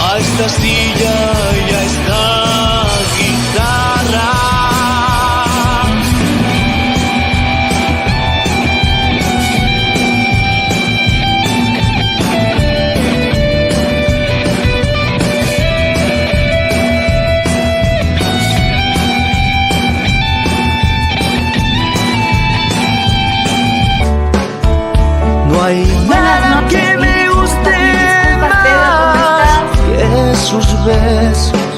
a esta silla y a esta guitarra. No hay nada que me guste más que sus besos.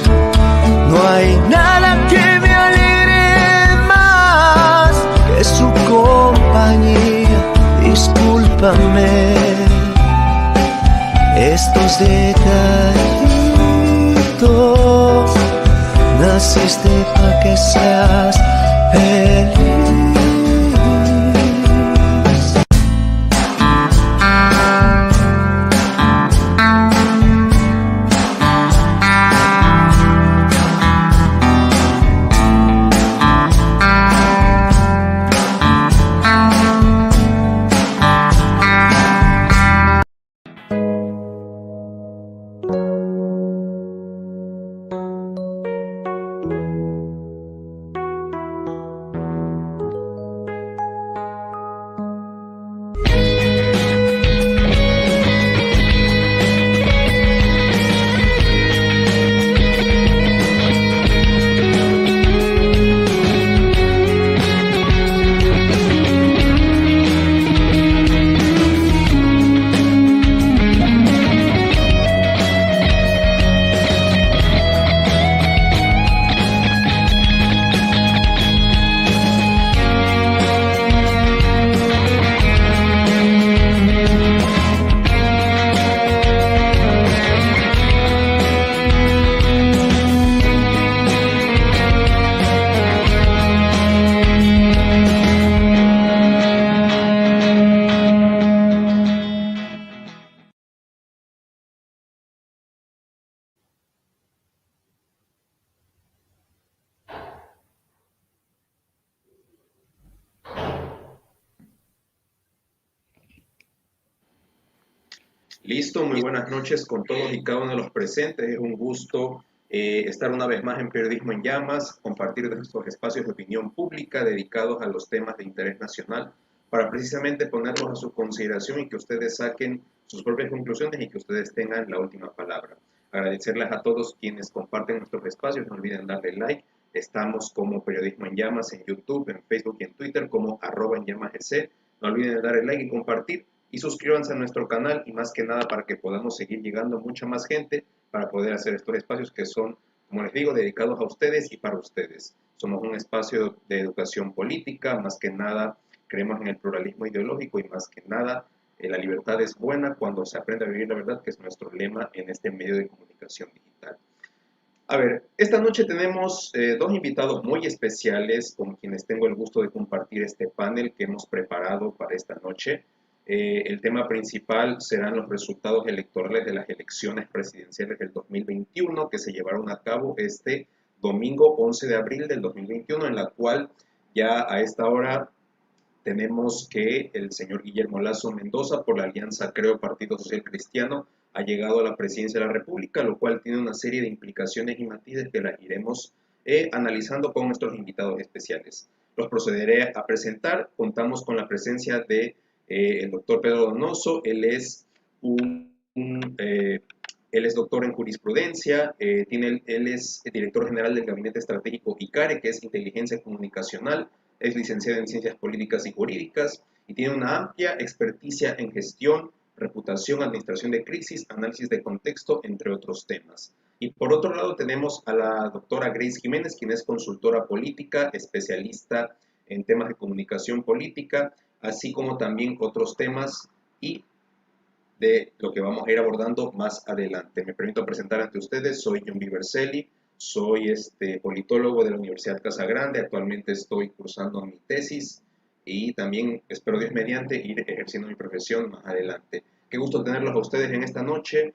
No hay nada que me alegre más que su compañía. Discúlpame estos detallitos. Naciste pa' que seas feliz. Listo, muy buenas noches con todos y cada uno de los presentes. Es un gusto estar una vez más en Periodismo en Llamas, compartir nuestros espacios de opinión pública dedicados a los temas de interés nacional para precisamente ponerlos a su consideración y que ustedes saquen sus propias conclusiones y que ustedes tengan la última palabra. Agradecerles a todos quienes comparten nuestros espacios, no olviden darle like. Estamos como Periodismo en Llamas en YouTube, en Facebook y en Twitter como @enllamasgc. No olviden dar el like y compartir. Y suscríbanse a nuestro canal y más que nada para que podamos seguir llegando a mucha más gente para poder hacer estos espacios que son, como les digo, dedicados a ustedes y para ustedes. Somos un espacio de educación política, más que nada creemos en el pluralismo ideológico y más que nada la libertad es buena cuando se aprende a vivir la verdad, que es nuestro lema en este medio de comunicación digital. A ver, esta noche tenemos dos invitados muy especiales con quienes tengo el gusto de compartir este panel que hemos preparado para esta noche. El tema principal serán los resultados electorales de las elecciones presidenciales del 2021 que se llevaron a cabo este domingo 11 de abril del 2021, en la cual ya a esta hora tenemos que el señor Guillermo Lasso Mendoza, por la alianza Creo Partido Social Cristiano, ha llegado a la presidencia de la República, lo cual tiene una serie de implicaciones y matices que las iremos analizando con nuestros invitados especiales. Los procederé a presentar. Contamos con la presencia de el doctor Pedro Donoso. Él es doctor en jurisprudencia, él es el director general del Gabinete Estratégico ICARE, que es Inteligencia Comunicacional, es licenciado en Ciencias Políticas y Jurídicas y tiene una amplia experticia en gestión, reputación, administración de crisis, análisis de contexto, entre otros temas. Y por otro lado tenemos a la doctora Grace Jiménez, quien es consultora política, especialista en temas de comunicación política, así como también otros temas y de lo que vamos a ir abordando más adelante. Me permito presentar ante ustedes, soy John Viverselli, soy politólogo de la Universidad Casa Grande, actualmente estoy cursando mi tesis y también espero Dios mediante ir ejerciendo mi profesión más adelante. Qué gusto tenerlos a ustedes en esta noche.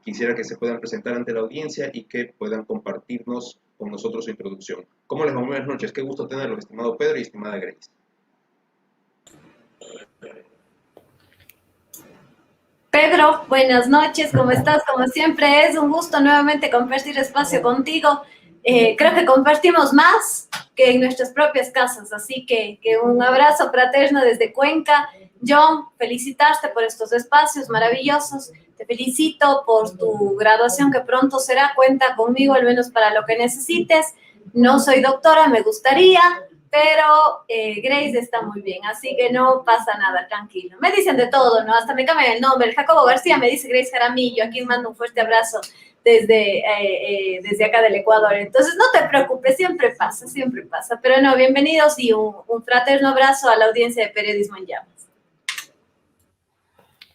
Quisiera que se puedan presentar ante la audiencia y que puedan compartirnos con nosotros su introducción. ¿Cómo les va? Buenas noches. Qué gusto tenerlos, estimado Pedro y estimada Grace. Pedro, buenas noches, ¿cómo estás? Como siempre, es un gusto nuevamente compartir espacio contigo. Creo que compartimos más que en nuestras propias casas, así que un abrazo fraterno desde Cuenca. John, felicitarte por estos espacios maravillosos. Te felicito por tu graduación que pronto será. Cuenta conmigo al menos para lo que necesites. No soy doctora, me gustaría, pero Grace está muy bien, así que no pasa nada, tranquilo. Me dicen de todo, ¿no? Hasta me cambian el nombre. El Jacobo García me dice Grace Jaramillo, a quien mando un fuerte abrazo desde acá del Ecuador. Entonces, no te preocupes, siempre pasa. Pero no, bienvenidos y un fraterno abrazo a la audiencia de Periodismo en Llamas.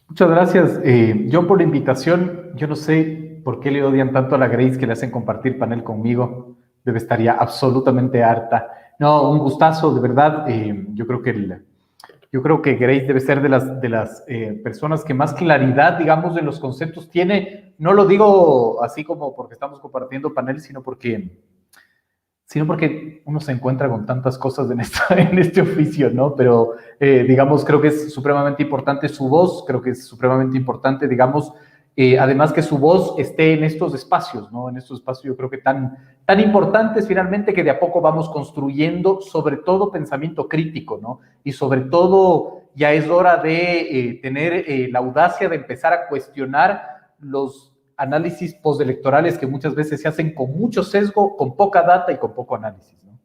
Muchas gracias, John, por la invitación. Yo no sé por qué le odian tanto a la Grace que le hacen compartir panel conmigo. Debe estar ya absolutamente harta. No, un gustazo, de verdad. Yo creo que Grace debe ser de las personas que más claridad, digamos, de los conceptos tiene. No lo digo así como porque estamos compartiendo panel, sino porque uno se encuentra con tantas cosas en este oficio, ¿no? Pero, digamos, creo que es supremamente importante su voz, creo que es supremamente importante, digamos, además que su voz esté en estos espacios, ¿no? En estos espacios yo creo que tan importantes finalmente que de a poco vamos construyendo, sobre todo pensamiento crítico, ¿no? Y sobre todo ya es hora de tener la audacia de empezar a cuestionar los análisis postelectorales que muchas veces se hacen con mucho sesgo, con poca data y con poco análisis, ¿no?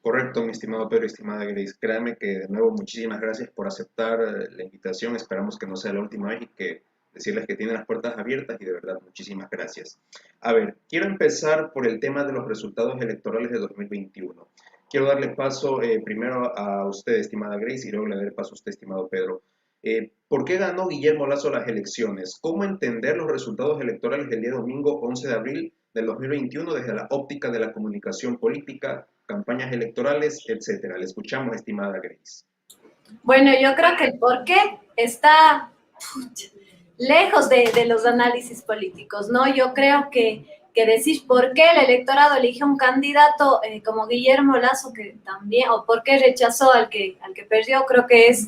Correcto, mi estimado Pedro, estimada Grace. Créame que de nuevo muchísimas gracias por aceptar la invitación. Esperamos que no sea la última vez y que decirles que tienen las puertas abiertas y de verdad muchísimas gracias. A ver, quiero empezar por el tema de los resultados electorales de 2021. Quiero darle paso primero a usted, estimada Grace, y luego le daré paso a usted, estimado Pedro. ¿Por qué ganó Guillermo Lasso las elecciones? ¿Cómo entender los resultados electorales del día domingo 11 de abril del 2021 desde la óptica de la comunicación política, campañas electorales, etcétera? Le escuchamos, estimada Grace. Bueno, yo creo que el porqué está lejos de los análisis políticos, ¿no? Yo creo que decir por qué el electorado eligió un candidato como Guillermo Lasso, que también, o por qué rechazó al que perdió, creo que es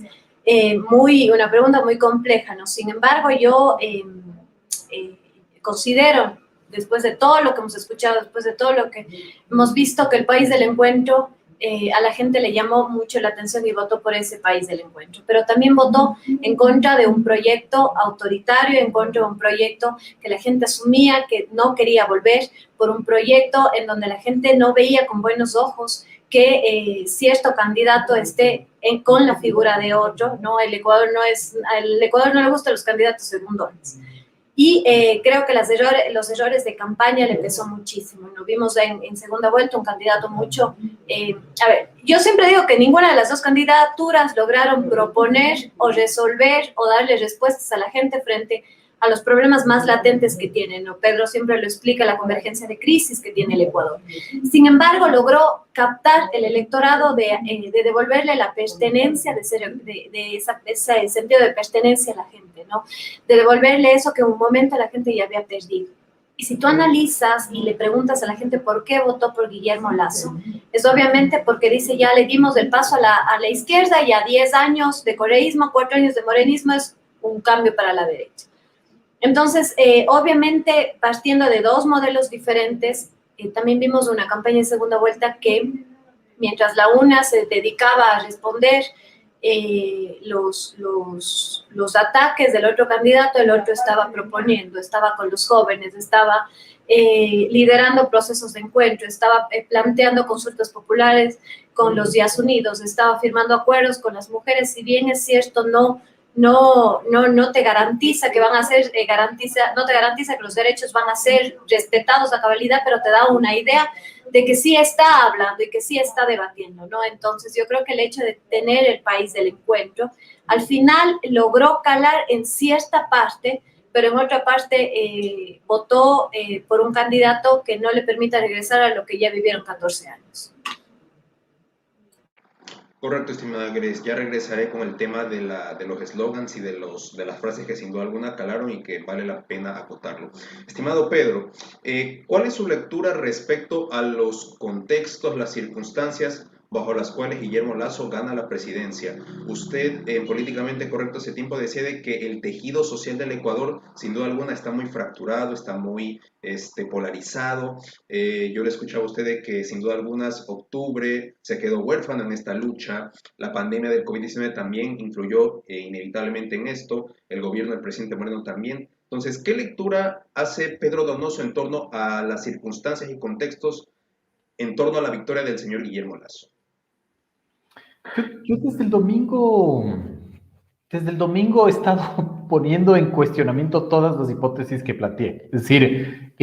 una pregunta muy compleja, ¿no? Sin embargo, yo considero, después de todo lo que hemos escuchado, después de todo lo que hemos visto, que el país del encuentro a la gente le llamó mucho la atención y votó por ese país del encuentro, pero también votó en contra de un proyecto autoritario, en contra de un proyecto que la gente asumía que no quería volver, por un proyecto en donde la gente no veía con buenos ojos que cierto candidato esté con la figura de otro, ¿no? Al Ecuador no le gustan los candidatos segundones. Y creo que los errores de campaña le pesó muchísimo. Nos vimos en segunda vuelta un candidato mucho... a ver, yo siempre digo que ninguna de las dos candidaturas lograron proponer o resolver o darle respuestas a la gente frente a los problemas más latentes que tienen, ¿no? Pedro siempre lo explica, la convergencia de crisis que tiene el Ecuador. Sin embargo, logró captar el electorado de devolverle la pertenencia, ese sentido de pertenencia a la gente, ¿no? De devolverle eso que en un momento la gente ya había perdido. Y si tú analizas y le preguntas a la gente por qué votó por Guillermo Lasso, es obviamente porque dice, ya le dimos el paso a la izquierda y a 10 años de correísmo, 4 años de morenismo es un cambio para la derecha. Entonces, obviamente, partiendo de dos modelos diferentes, también vimos una campaña en segunda vuelta que, mientras la una se dedicaba a responder los ataques del otro candidato, el otro estaba proponiendo, estaba con los jóvenes, estaba liderando procesos de encuentro, estaba planteando consultas populares con los Días Unidos, estaba firmando acuerdos con las mujeres. Si bien es cierto, no te garantiza que van a ser, no te garantiza que los derechos van a ser respetados a cabalidad, pero te da una idea de que sí está hablando y que sí está debatiendo, ¿no? Entonces yo creo que el hecho de tener el país del encuentro, al final logró calar en cierta parte, pero en otra parte votó por un candidato que no le permita regresar a lo que ya vivieron 14 años. Correcto, estimada Grace. Ya regresaré con el tema de los eslogans y de las frases que sin duda alguna calaron y que vale la pena acotarlo. Estimado Pedro, ¿cuál es su lectura respecto a los contextos, las circunstancias bajo las cuales Guillermo Lasso gana la presidencia. Usted, políticamente correcto, hace tiempo decía de que el tejido social del Ecuador, sin duda alguna, está muy fracturado, está muy polarizado. Yo le escuchaba a usted de que, sin duda alguna, octubre se quedó huérfano en esta lucha. La pandemia del COVID-19 también influyó inevitablemente en esto. El gobierno del presidente Moreno también. Entonces, ¿qué lectura hace Pedro Donoso en torno a las circunstancias y contextos en torno a la victoria del señor Guillermo Lasso? Yo desde el domingo he estado poniendo en cuestionamiento todas las hipótesis que planteé. Es decir,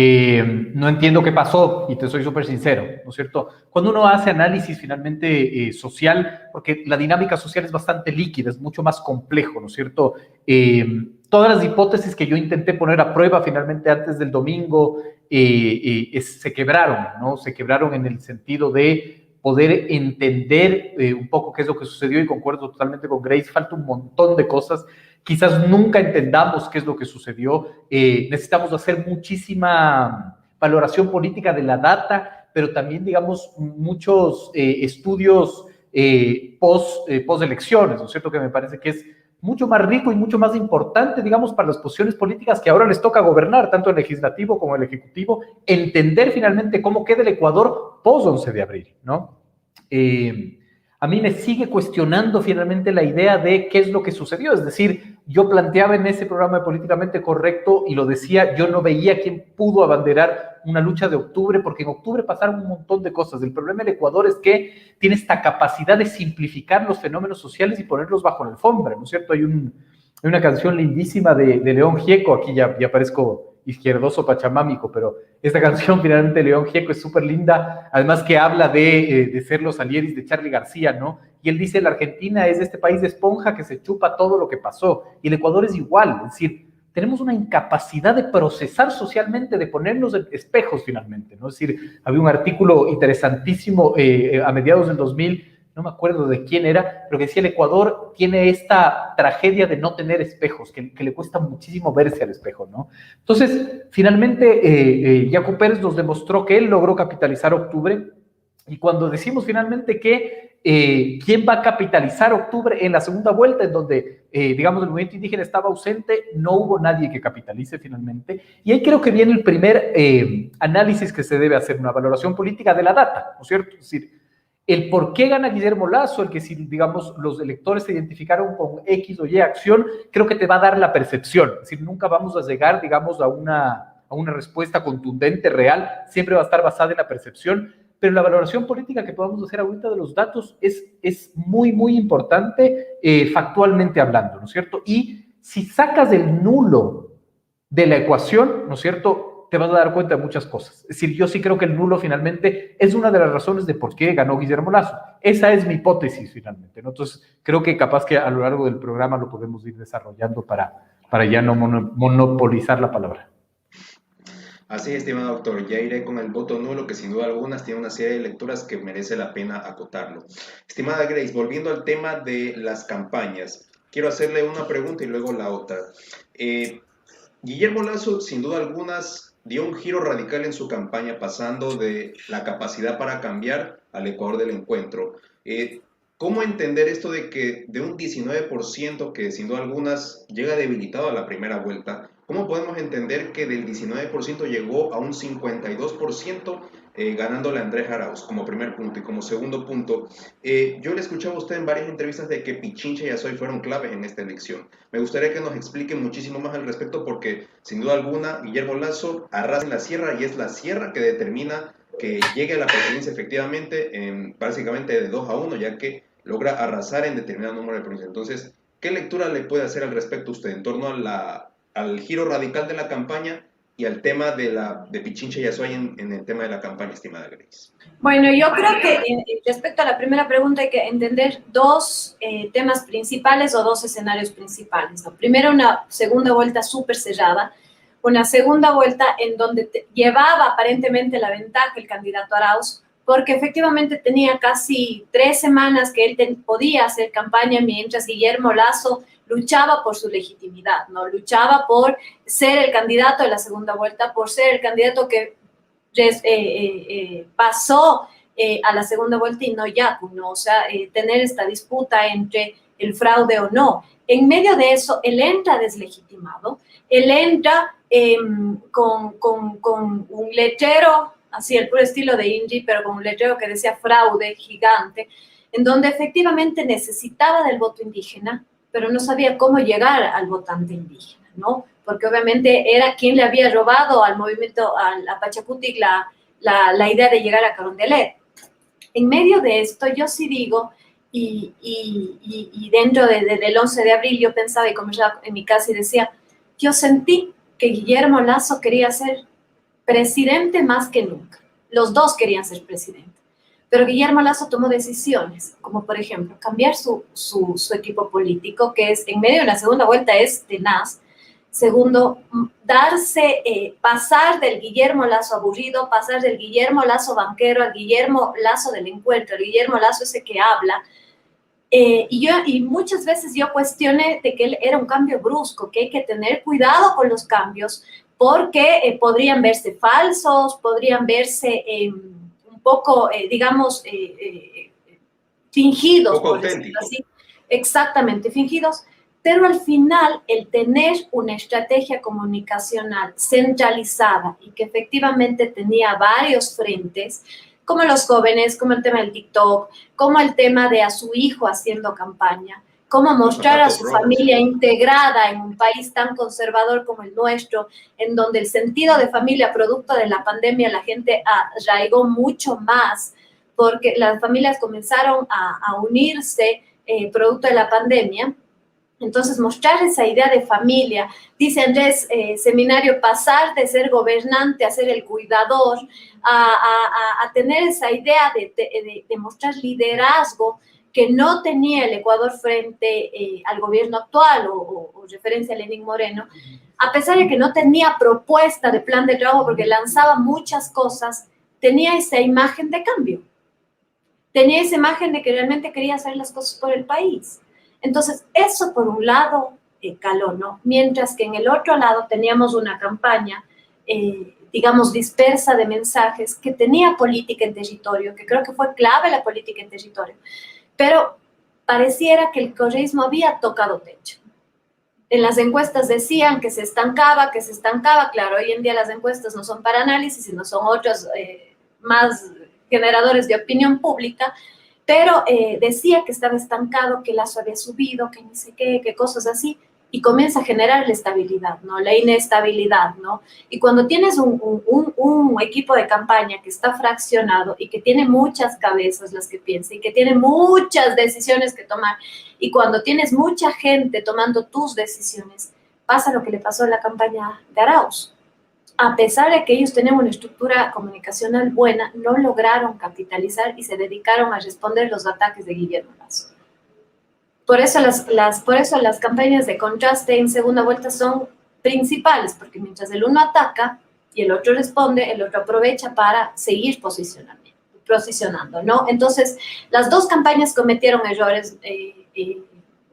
no entiendo qué pasó, y te soy súper sincero, ¿no es cierto? Cuando uno hace análisis finalmente social, porque la dinámica social es bastante líquida, es mucho más complejo, ¿no es cierto? Todas las hipótesis que yo intenté poner a prueba finalmente antes del domingo se quebraron, ¿no? Se quebraron en el sentido de poder entender un poco qué es lo que sucedió, y concuerdo totalmente con Grace, falta un montón de cosas, quizás nunca entendamos qué es lo que sucedió, necesitamos hacer muchísima valoración política de la data, pero también, digamos, muchos estudios post elecciones, ¿no es cierto?, que me parece que es mucho más rico y mucho más importante, digamos, para las posiciones políticas que ahora les toca gobernar, tanto el legislativo como el ejecutivo, entender finalmente cómo queda el Ecuador post 11 de abril, ¿no? A mí me sigue cuestionando finalmente la idea de qué es lo que sucedió, es decir, yo planteaba en ese programa de Políticamente Correcto y lo decía, yo no veía quién pudo abanderar una lucha de octubre, porque en octubre pasaron un montón de cosas. El problema del Ecuador es que tiene esta capacidad de simplificar los fenómenos sociales y ponerlos bajo la alfombra, ¿no es cierto? Hay una canción lindísima de León Gieco, aquí ya parezco izquierdoso pachamámico, pero esta canción finalmente de León Gieco es súper linda, además que habla de ser los Salieris de Charly García, ¿no? Y él dice, la Argentina es este país de esponja que se chupa todo lo que pasó, y el Ecuador es igual, es decir, tenemos una incapacidad de procesar socialmente, de ponernos en espejos finalmente, ¿no? Es decir, había un artículo interesantísimo a mediados del 2000, no me acuerdo de quién era, pero que decía el Ecuador tiene esta tragedia de no tener espejos, que le cuesta muchísimo verse al espejo, ¿no? Entonces, finalmente, Yacu Pérez nos demostró que él logró capitalizar octubre, y cuando decimos finalmente que quién va a capitalizar octubre en la segunda vuelta, en donde, digamos, el movimiento indígena estaba ausente, no hubo nadie que capitalice finalmente, y ahí creo que viene el primer análisis que se debe hacer, una valoración política de la data, ¿no es cierto? Es decir, el por qué gana Guillermo Lasso, el que si, digamos, los electores se identificaron con X o Y acción, creo que te va a dar la percepción. Es decir, nunca vamos a llegar, digamos, a una respuesta contundente, real, siempre va a estar basada en la percepción, pero la valoración política que podamos hacer ahorita de los datos es muy, muy importante factualmente hablando, ¿no es cierto? Y si sacas el nulo de la ecuación, ¿no es cierto?, te vas a dar cuenta de muchas cosas. Es decir, yo sí creo que el nulo finalmente es una de las razones de por qué ganó Guillermo Lasso. Esa es mi hipótesis finalmente, ¿no? Entonces, creo que capaz que a lo largo del programa lo podemos ir desarrollando para ya no monopolizar la palabra. Así es, estimado doctor, ya iré con el voto nulo, que sin duda alguna tiene una serie de lecturas que merece la pena acotarlo. Estimada Grace, volviendo al tema de las campañas, quiero hacerle una pregunta y luego la otra. Guillermo Lasso, sin duda alguna, dio un giro radical en su campaña, pasando de la capacidad para cambiar al Ecuador del encuentro. ¿Cómo entender esto de que de un 19% que sin duda algunas llega debilitado a la primera vuelta, cómo podemos entender que del 19% llegó a un 52% ganándole a Andrés Arauz como primer punto? Y como segundo punto, yo le escuchaba a usted en varias entrevistas de que Pichincha y Azoy fueron claves en esta elección. Me gustaría que nos explique muchísimo más al respecto, porque sin duda alguna Guillermo Lasso arrasa en la sierra, y es la sierra que determina que llegue a la presidencia efectivamente básicamente de 2-1, ya que logra arrasar en determinado número de provincias. Entonces, ¿qué lectura le puede hacer al respecto usted en torno al giro radical de la campaña y al tema de Pichincha y Azoy en el tema de la campaña, estimada Grace? Bueno, yo creo que respecto a la primera pregunta hay que entender dos temas principales o dos escenarios principales, ¿no? Primero, una segunda vuelta súper cerrada, una segunda vuelta en donde llevaba aparentemente la ventaja el candidato Arauz, porque efectivamente tenía casi 3 semanas que él podía hacer campaña, mientras Guillermo Lasso luchaba por su legitimidad, ¿no? Luchaba por ser el candidato de la segunda vuelta, por ser el candidato que pasó a la segunda vuelta y no Yacu, ¿no? O sea, tener esta disputa entre el fraude o no. En medio de eso, él entra deslegitimado, él entra con un letrero, así el puro estilo de Inri, pero con un letrero que decía fraude gigante, en donde efectivamente necesitaba del voto indígena, pero no sabía cómo llegar al votante indígena, ¿no? Porque obviamente era quien le había robado al movimiento, a Pachacutic, la idea de llegar a Carondelet. En medio de esto, yo sí digo, y dentro del 11 de abril yo pensaba y conversaba en mi casa y decía, yo sentí que Guillermo Lasso quería ser presidente más que nunca. Los dos querían ser presidente. Pero Guillermo Lasso tomó decisiones, como por ejemplo cambiar su equipo político, que es en medio de la segunda vuelta es tenaz. Segundo, pasar del Guillermo Lasso aburrido, pasar del Guillermo Lasso banquero al Guillermo Lasso del encuentro, el Guillermo Lasso ese que habla. Y muchas veces yo cuestioné de que él era un cambio brusco, que hay que tener cuidado con los cambios, porque podrían verse falsos, podrían verse un poco, digamos, fingidos, poco por decirlo así. Exactamente, fingidos. Pero al final, el tener una estrategia comunicacional centralizada y que efectivamente tenía varios frentes, como los jóvenes, como el tema del TikTok, como el tema de a su hijo haciendo campaña, cómo mostrar a su familia integrada en un país tan conservador como el nuestro, en donde el sentido de familia, producto de la pandemia, la gente arraigó mucho más, porque las familias comenzaron a unirse producto de la pandemia. Entonces, mostrar esa idea de familia, dice Andrés Seminario, pasar de ser gobernante a ser el cuidador, a tener esa idea de mostrar liderazgo que no tenía el Ecuador frente al gobierno actual o referencia a Lenín Moreno, a pesar de que no tenía propuesta de plan de trabajo porque lanzaba muchas cosas, tenía esa imagen de cambio, tenía esa imagen de que realmente quería hacer las cosas por el país. Entonces, eso por un lado caló, ¿no? Mientras que en el otro lado teníamos una campaña, digamos, dispersa de mensajes que tenía política en territorio, que creo que fue clave la política en territorio, pero pareciera que el correísmo había tocado techo. En las encuestas decían que se estancaba, claro, hoy en día las encuestas no son para análisis, sino son otros más generadores de opinión pública, pero decía que estaba estancado, que Lasso había subido, que ni sé qué, que cosas así, y comienza a generar la estabilidad, ¿no? La inestabilidad, ¿no? Y cuando tienes un equipo de campaña que está fraccionado y que tiene muchas cabezas las que piensan y que tiene muchas decisiones que tomar, y cuando tienes mucha gente tomando tus decisiones, pasa lo que le pasó a la campaña de Arauz. A pesar de que ellos tenían una estructura comunicacional buena, no lograron capitalizar y se dedicaron a responder los ataques de Guillermo Lasso. Por eso las campañas de contraste en segunda vuelta son principales, porque mientras el uno ataca y el otro responde, el otro aprovecha para seguir posicionando, ¿no? Entonces, las dos campañas cometieron errores,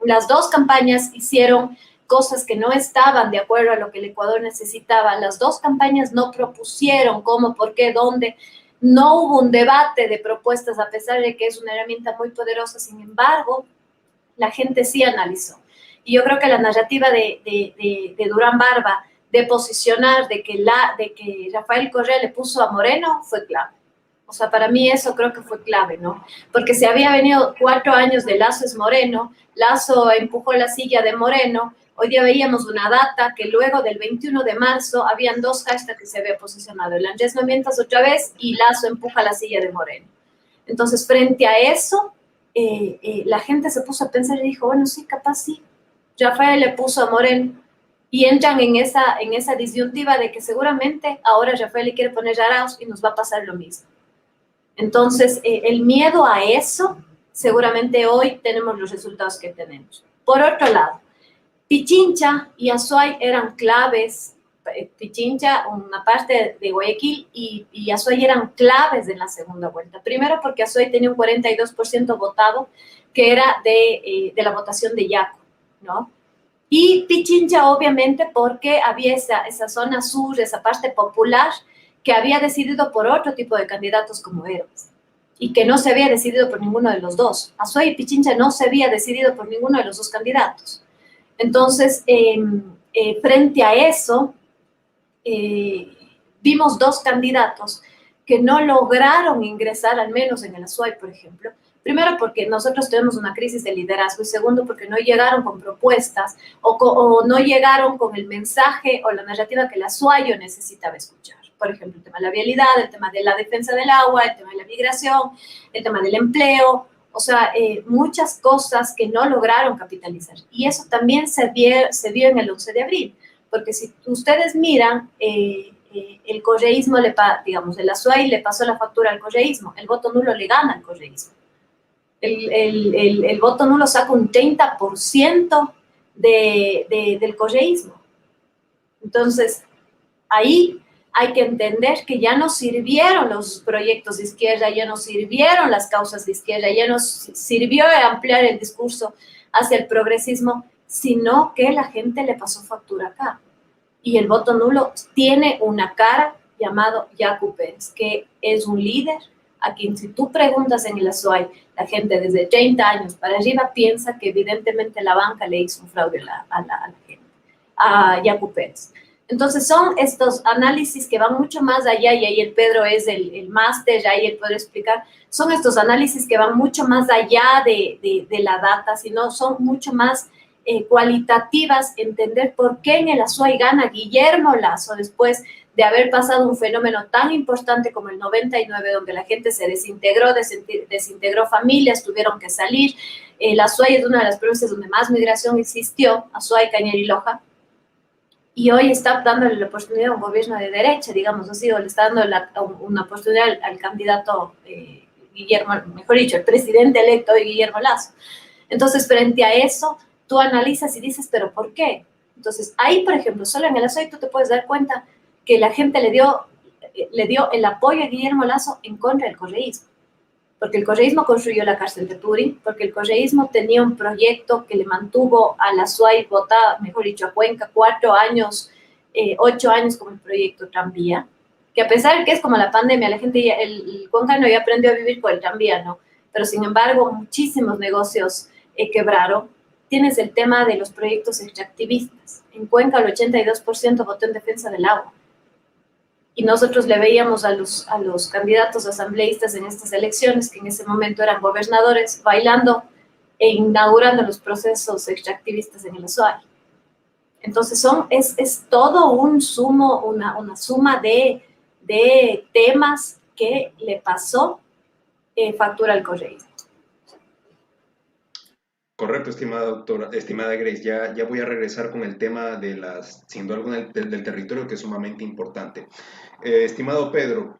las dos campañas hicieron cosas que no estaban de acuerdo a lo que el Ecuador necesitaba. Las dos campañas no propusieron cómo, por qué, dónde. No hubo un debate de propuestas, a pesar de que es una herramienta muy poderosa. Sin embargo, la gente sí analizó. Y yo creo que la narrativa de Durán Barba, de posicionar, de que Rafael Correa le puso a Moreno, fue clave. O sea, para mí eso creo que fue clave, ¿no? Porque se había venido 4 años de Lasso es Moreno, Lasso empujó la silla de Moreno. Hoy día veíamos una data que luego del 21 de marzo habían 2 hashtags que se había posicionado. El Andrés no mientas otra vez y Lasso empuja la silla de Moreno. Entonces, frente a eso, la gente se puso a pensar y dijo, bueno, sí, capaz sí. Rafael le puso a Moreno y entran en esa disyuntiva de que seguramente ahora Rafael le quiere poner a Arauz y nos va a pasar lo mismo. Entonces, el miedo a eso, seguramente hoy tenemos los resultados que tenemos. Por otro lado, Pichincha y Azuay eran claves. Pichincha, una parte de Guayaquil, y Azuay eran claves en la segunda vuelta. Primero porque Azuay tenía un 42% votado, que era de la votación de Yacu, ¿no? Y Pichincha, obviamente, porque había esa zona sur, esa parte popular, que había decidido por otro tipo de candidatos como Héroes. y que no se había decidido por ninguno de los dos. Azuay y Pichincha no se había decidido por ninguno de los dos candidatos. Entonces, frente a eso, vimos dos candidatos que no lograron ingresar, al menos en el Azuay, por ejemplo. Primero, porque nosotros tenemos una crisis de liderazgo, y segundo, porque no llegaron con propuestas o no llegaron con el mensaje o la narrativa que el azuayo necesitaba escuchar. Por ejemplo, el tema de la vialidad, el tema de la defensa del agua, el tema de la migración, el tema del empleo, o sea, muchas cosas que no lograron capitalizar. Y eso también se vio en el 11 de abril, porque si ustedes miran, el correísmo, digamos, el Azuay le pasó la factura al correísmo, el voto nulo le gana al correísmo. El voto nulo saca un 30% del correísmo. Entonces, ahí hay que entender que ya no sirvieron los proyectos de izquierda, ya no sirvieron las causas de izquierda, ya no sirvió ampliar el discurso hacia el progresismo, sino que la gente le pasó factura acá. Y el voto nulo tiene una cara llamado Yacu Pérez, que es un líder a quien, si tú preguntas en el Azuay, la gente desde 30 años para arriba piensa que evidentemente la banca le hizo un fraude a la gente, a Yacu Pérez. Entonces son estos análisis que van mucho más allá, y ahí el Pedro es el máster, ahí él puede explicar, son estos análisis que van mucho más allá de la data, sino son mucho más cualitativas, entender por qué en el Azuay gana Guillermo Lasso después de haber pasado un fenómeno tan importante como el 99, donde la gente se desintegró familias, tuvieron que salir. El Azuay es una de las provincias donde más migración existió, Azuay, Cañar y Loja, y hoy está dándole la oportunidad a un gobierno de derecha, digamos así, o le está dando una oportunidad al candidato Guillermo, mejor dicho, el presidente electo de Guillermo Lasso. Entonces, frente a eso, tú analizas y dices, ¿pero por qué? Entonces, ahí, por ejemplo, solo en el Azuay tú te puedes dar cuenta que la gente le dio el apoyo a Guillermo Lasso en contra del correísmo. Porque el correísmo construyó la cárcel de Turín, porque el correísmo tenía un proyecto que le mantuvo a la Azuay votada, mejor dicho, a Cuenca, 8 años como el proyecto Tranvía, que a pesar de que es como la pandemia, la gente, el cuencano ya aprendió a vivir con el tranvía, ¿no? Pero sin embargo, muchísimos negocios quebraron. Tienes el tema de los proyectos extractivistas. En Cuenca el 82% votó en defensa del agua. Y nosotros le veíamos a los candidatos asambleístas en estas elecciones, que en ese momento eran gobernadores, bailando e inaugurando los procesos extractivistas en el Azuay. Entonces es todo una suma de temas que le pasó factura al correísmo. Correcto, estimada doctora, estimada Grace, ya voy a regresar con el tema sin duda alguna, del territorio, que es sumamente importante. Estimado Pedro,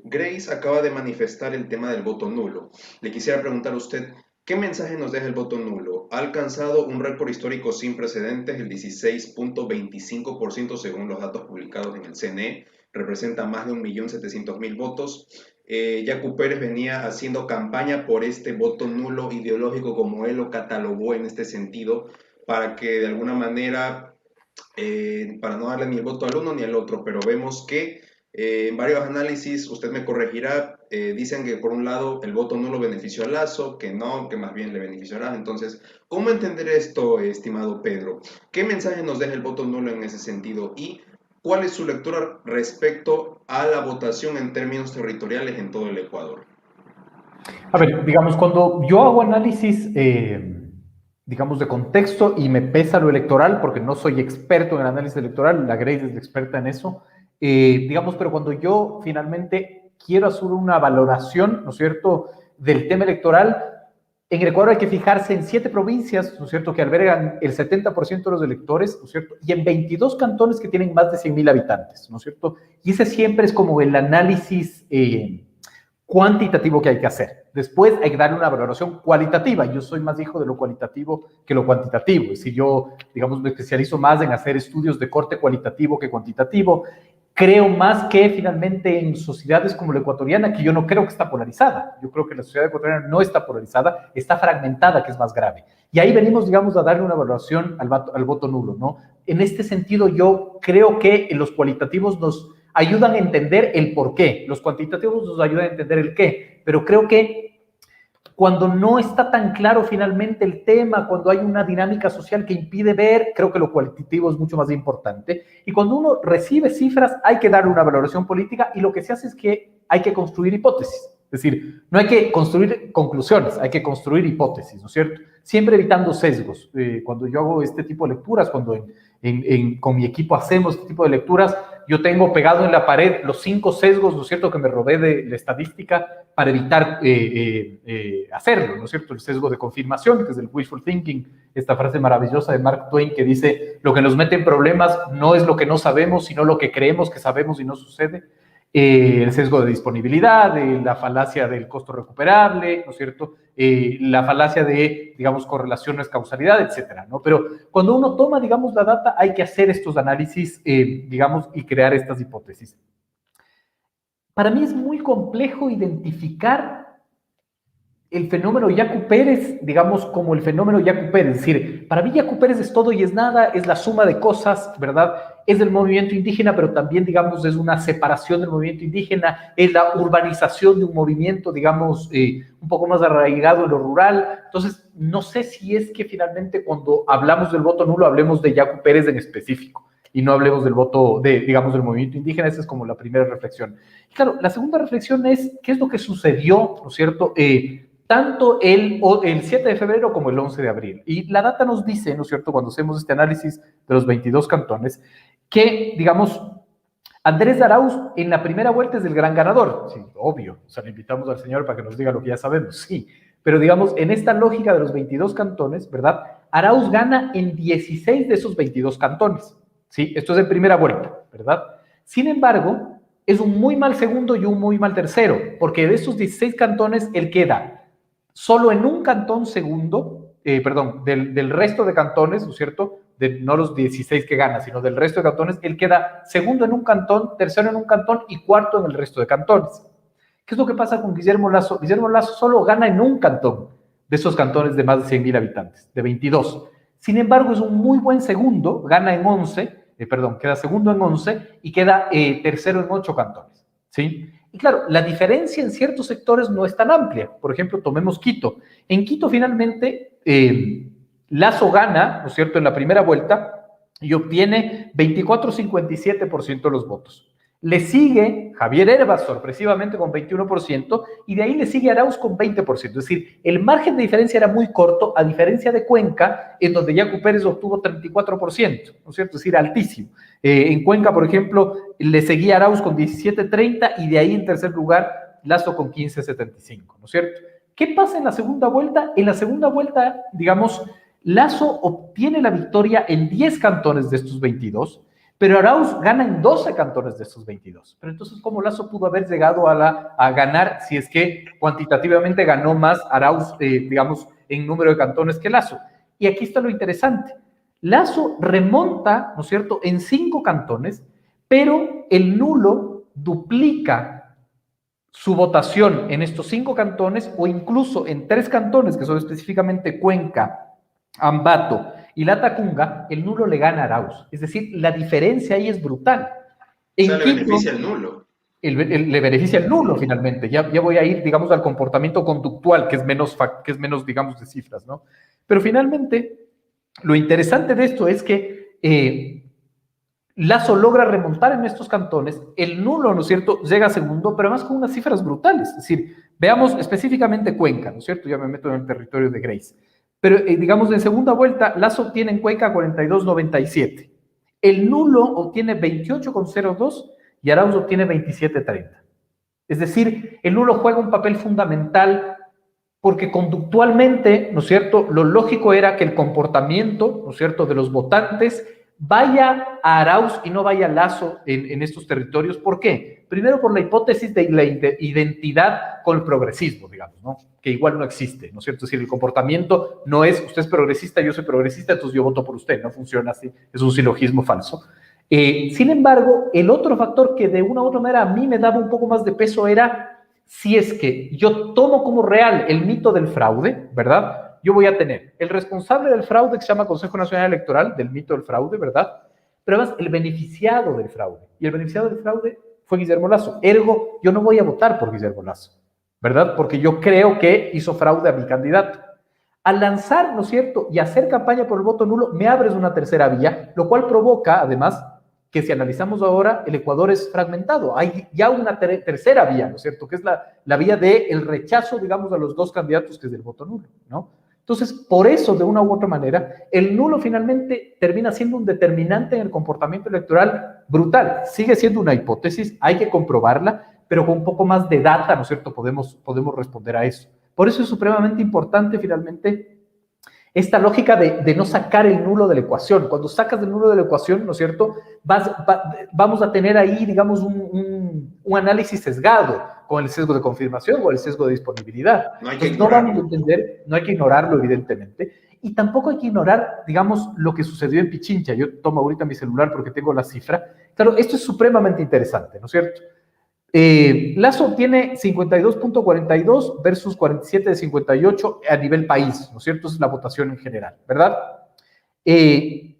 Grace acaba de manifestar el tema del voto nulo. Le quisiera preguntar a usted, ¿qué mensaje nos deja el voto nulo? Ha alcanzado un récord histórico sin precedentes, el 16.25% según los datos publicados en el CNE, representa más de 1.700.000 votos. Yacu Pérez venía haciendo campaña por este voto nulo ideológico, como él lo catalogó en este sentido, para que de alguna manera, para no darle ni el voto al uno ni al otro, pero vemos que en varios análisis, usted me corregirá, dicen que por un lado el voto nulo benefició a Lasso, que no, que más bien le beneficiará. Entonces, ¿cómo entender esto, estimado Pedro? ¿Qué mensaje nos deja el voto nulo en ese sentido? Y ¿cuál es su lectura respecto a la votación en términos territoriales en todo el Ecuador? A ver, digamos, cuando yo hago análisis, digamos, de contexto y me pesa lo electoral, porque no soy experto en el análisis electoral, la Grace es la experta en eso, digamos, pero cuando yo finalmente quiero hacer una valoración, ¿no es cierto?, del tema electoral, en el Ecuador hay que fijarse en 7 provincias, ¿no es cierto?, que albergan el 70% de los electores, ¿no es cierto?, y en 22 cantones que tienen más de 100.000 habitantes, ¿no es cierto?, y ese siempre es como el análisis cuantitativo que hay que hacer. Después hay que darle una valoración cualitativa. Yo soy más hijo de lo cualitativo que lo cuantitativo. Es decir, yo, digamos, me especializo más en hacer estudios de corte cualitativo que cuantitativo. Creo más que finalmente en sociedades como la ecuatoriana, que yo no creo que está polarizada. Yo creo que la sociedad ecuatoriana no está polarizada, está fragmentada, que es más grave. Y ahí venimos, digamos, a darle una valoración al voto nulo, ¿no? En este sentido, yo creo que en los cualitativos nos ayudan a entender el por qué. Los cuantitativos nos ayudan a entender el qué, pero creo que cuando no está tan claro finalmente el tema, cuando hay una dinámica social que impide ver, creo que lo cualitativo es mucho más importante. Y cuando uno recibe cifras, hay que darle una valoración política y lo que se hace es que hay que construir hipótesis. Es decir, no hay que construir conclusiones, hay que construir hipótesis, ¿no es cierto? Siempre evitando sesgos. Cuando yo hago este tipo de lecturas, cuando con mi equipo hacemos este tipo de lecturas, yo tengo pegado en la pared los 5 sesgos, ¿no es cierto?, que me robé de la estadística para evitar hacerlo, ¿no es cierto? El sesgo de confirmación, que es el wishful thinking, esta frase maravillosa de Mark Twain que dice, lo que nos mete en problemas no es lo que no sabemos, sino lo que creemos que sabemos y no sucede. El sesgo de disponibilidad, la falacia del costo recuperable, ¿no es cierto? La falacia de, digamos, correlaciones, causalidad, etcétera, ¿no? Pero cuando uno toma, digamos, la data, hay que hacer estos análisis, digamos, y crear estas hipótesis. Para mí es muy complejo identificar el fenómeno Yacu Pérez, digamos, como el fenómeno Yacu Pérez. Es decir, para mí Yacu Pérez es todo y es nada, es la suma de cosas, ¿verdad? Es del movimiento indígena, pero también, digamos, es una separación del movimiento indígena, es la urbanización de un movimiento, digamos, un poco más arraigado en lo rural. Entonces, no sé si es que finalmente cuando hablamos del voto nulo, hablemos de Yacu Pérez en específico y no hablemos del voto, digamos, del movimiento indígena. Esa es como la primera reflexión. Y claro, la segunda reflexión es, ¿qué es lo que sucedió, ¿no es cierto?, tanto el 7 de febrero como el 11 de abril. Y la data nos dice, ¿no es cierto?, cuando hacemos este análisis de los 22 cantones, que, digamos, Andrés Arauz en la primera vuelta es el gran ganador. Sí, obvio, o sea, le invitamos al señor para que nos diga lo que ya sabemos, sí. Pero, digamos, en esta lógica de los 22 cantones, ¿verdad?, Arauz gana en 16 de esos 22 cantones, ¿sí? Esto es en primera vuelta, ¿verdad? Sin embargo, es un muy mal segundo y un muy mal tercero, porque de esos 16 cantones, él queda solo en un cantón segundo, del resto de cantones, ¿no es cierto?, no los 16 que gana, sino del resto de cantones, él queda segundo en un cantón, tercero en un cantón y cuarto en el resto de cantones. ¿Qué es lo que pasa con Guillermo Lasso? Guillermo Lasso solo gana en un cantón de esos cantones de más de 100.000 habitantes, de 22. Sin embargo, es un muy buen segundo, gana en 11, queda segundo en 11 y queda tercero en 8 cantones, ¿sí? Y claro, la diferencia en ciertos sectores no es tan amplia. Por ejemplo, tomemos Quito. En Quito, finalmente, Lasso gana, ¿no es cierto?, en la primera vuelta y obtiene 24,57% de los votos. Le sigue Javier Herbas, sorpresivamente, con 21%, y de ahí le sigue Arauz con 20%. Es decir, el margen de diferencia era muy corto, a diferencia de Cuenca, en donde Yacu Pérez obtuvo 34%, ¿no es cierto? Es decir, altísimo. En Cuenca, por ejemplo, le seguía Arauz con 17,30 y de ahí en tercer lugar Lasso con 15,75, ¿no es cierto? ¿Qué pasa en la segunda vuelta? En la segunda vuelta, digamos, Lasso obtiene la victoria en 10 cantones de estos 22, pero Arauz gana en 12 cantones de estos 22. Pero entonces, ¿cómo Lasso pudo haber llegado a ganar si es que cuantitativamente ganó más Arauz, digamos, en número de cantones que Lasso? Y aquí está lo interesante. Lasso remonta, ¿no es cierto?, en 5 cantones, pero el nulo duplica su votación en estos 5 cantones o incluso en 3 cantones, que son específicamente Cuenca, Ambato y Latacunga, el nulo le gana a Arauz. Es decir, la diferencia ahí es brutal. O sea, le beneficia el nulo. Le beneficia el nulo, finalmente. Ya voy a ir, digamos, al comportamiento conductual, que es menos, digamos, de cifras, ¿no? Pero finalmente, lo interesante de esto es que Lasso logra remontar en estos cantones, el nulo, ¿no es cierto?, llega segundo, pero además con unas cifras brutales. Es decir, veamos específicamente Cuenca, ¿no es cierto? Ya me meto en el territorio de Grace. Pero, digamos, en segunda vuelta, Lasso obtiene en Cuenca 42,97. El nulo obtiene 28,02 y Arauz obtiene 27,30. Es decir, el nulo juega un papel fundamental porque conductualmente, ¿no es cierto?, lo lógico era que el comportamiento, ¿no es cierto?, de los votantes vaya a Arauz y no vaya a Lasso en estos territorios. ¿Por qué? Primero, por la hipótesis de la identidad con el progresismo, digamos, ¿no?, que igual no existe, ¿no es cierto? Es decir, el comportamiento no es usted es progresista, yo soy progresista, entonces yo voto por usted. No funciona así, es un silogismo falso. Sin embargo, el otro factor que de una u otra manera a mí me daba un poco más de peso era si es que yo tomo como real el mito del fraude, ¿verdad? Yo voy a tener el responsable del fraude, que se llama Consejo Nacional Electoral, del mito del fraude, ¿verdad? pero además el beneficiado del fraude. Y el beneficiado del fraude fue Guillermo Lasso. Ergo, yo no voy a votar por Guillermo Lasso, ¿verdad? Porque yo creo que hizo fraude a mi candidato. Al lanzar, ¿no es cierto?, y hacer campaña por el voto nulo, me abres una tercera vía, lo cual provoca, además, que si analizamos ahora, el Ecuador es fragmentado. Hay ya una tercera vía, ¿no es cierto?, que es la vía del rechazo, digamos, a los dos candidatos, que es del voto nulo, ¿no? Entonces, por eso, de una u otra manera, el nulo finalmente termina siendo un determinante en el comportamiento electoral brutal. Sigue siendo una hipótesis, hay que comprobarla, pero con un poco más de data, ¿no es cierto?, podemos responder a eso. Por eso es supremamente importante, finalmente, esta lógica de no sacar el nulo de la ecuación. Cuando sacas el nulo de la ecuación, ¿no es cierto?, vamos a tener ahí, digamos, un análisis sesgado, con el sesgo de confirmación o el sesgo de disponibilidad. No hay que Entonces, no vamos a entender, no hay que ignorarlo, evidentemente, y tampoco hay que ignorar, digamos, lo que sucedió en Pichincha. Yo tomo ahorita mi celular porque tengo la cifra. Claro, esto es supremamente interesante, ¿no es cierto? Lasso tiene 52.42 versus 47 de 58 a nivel país, ¿no es cierto? Esa es la votación en general, ¿verdad? Si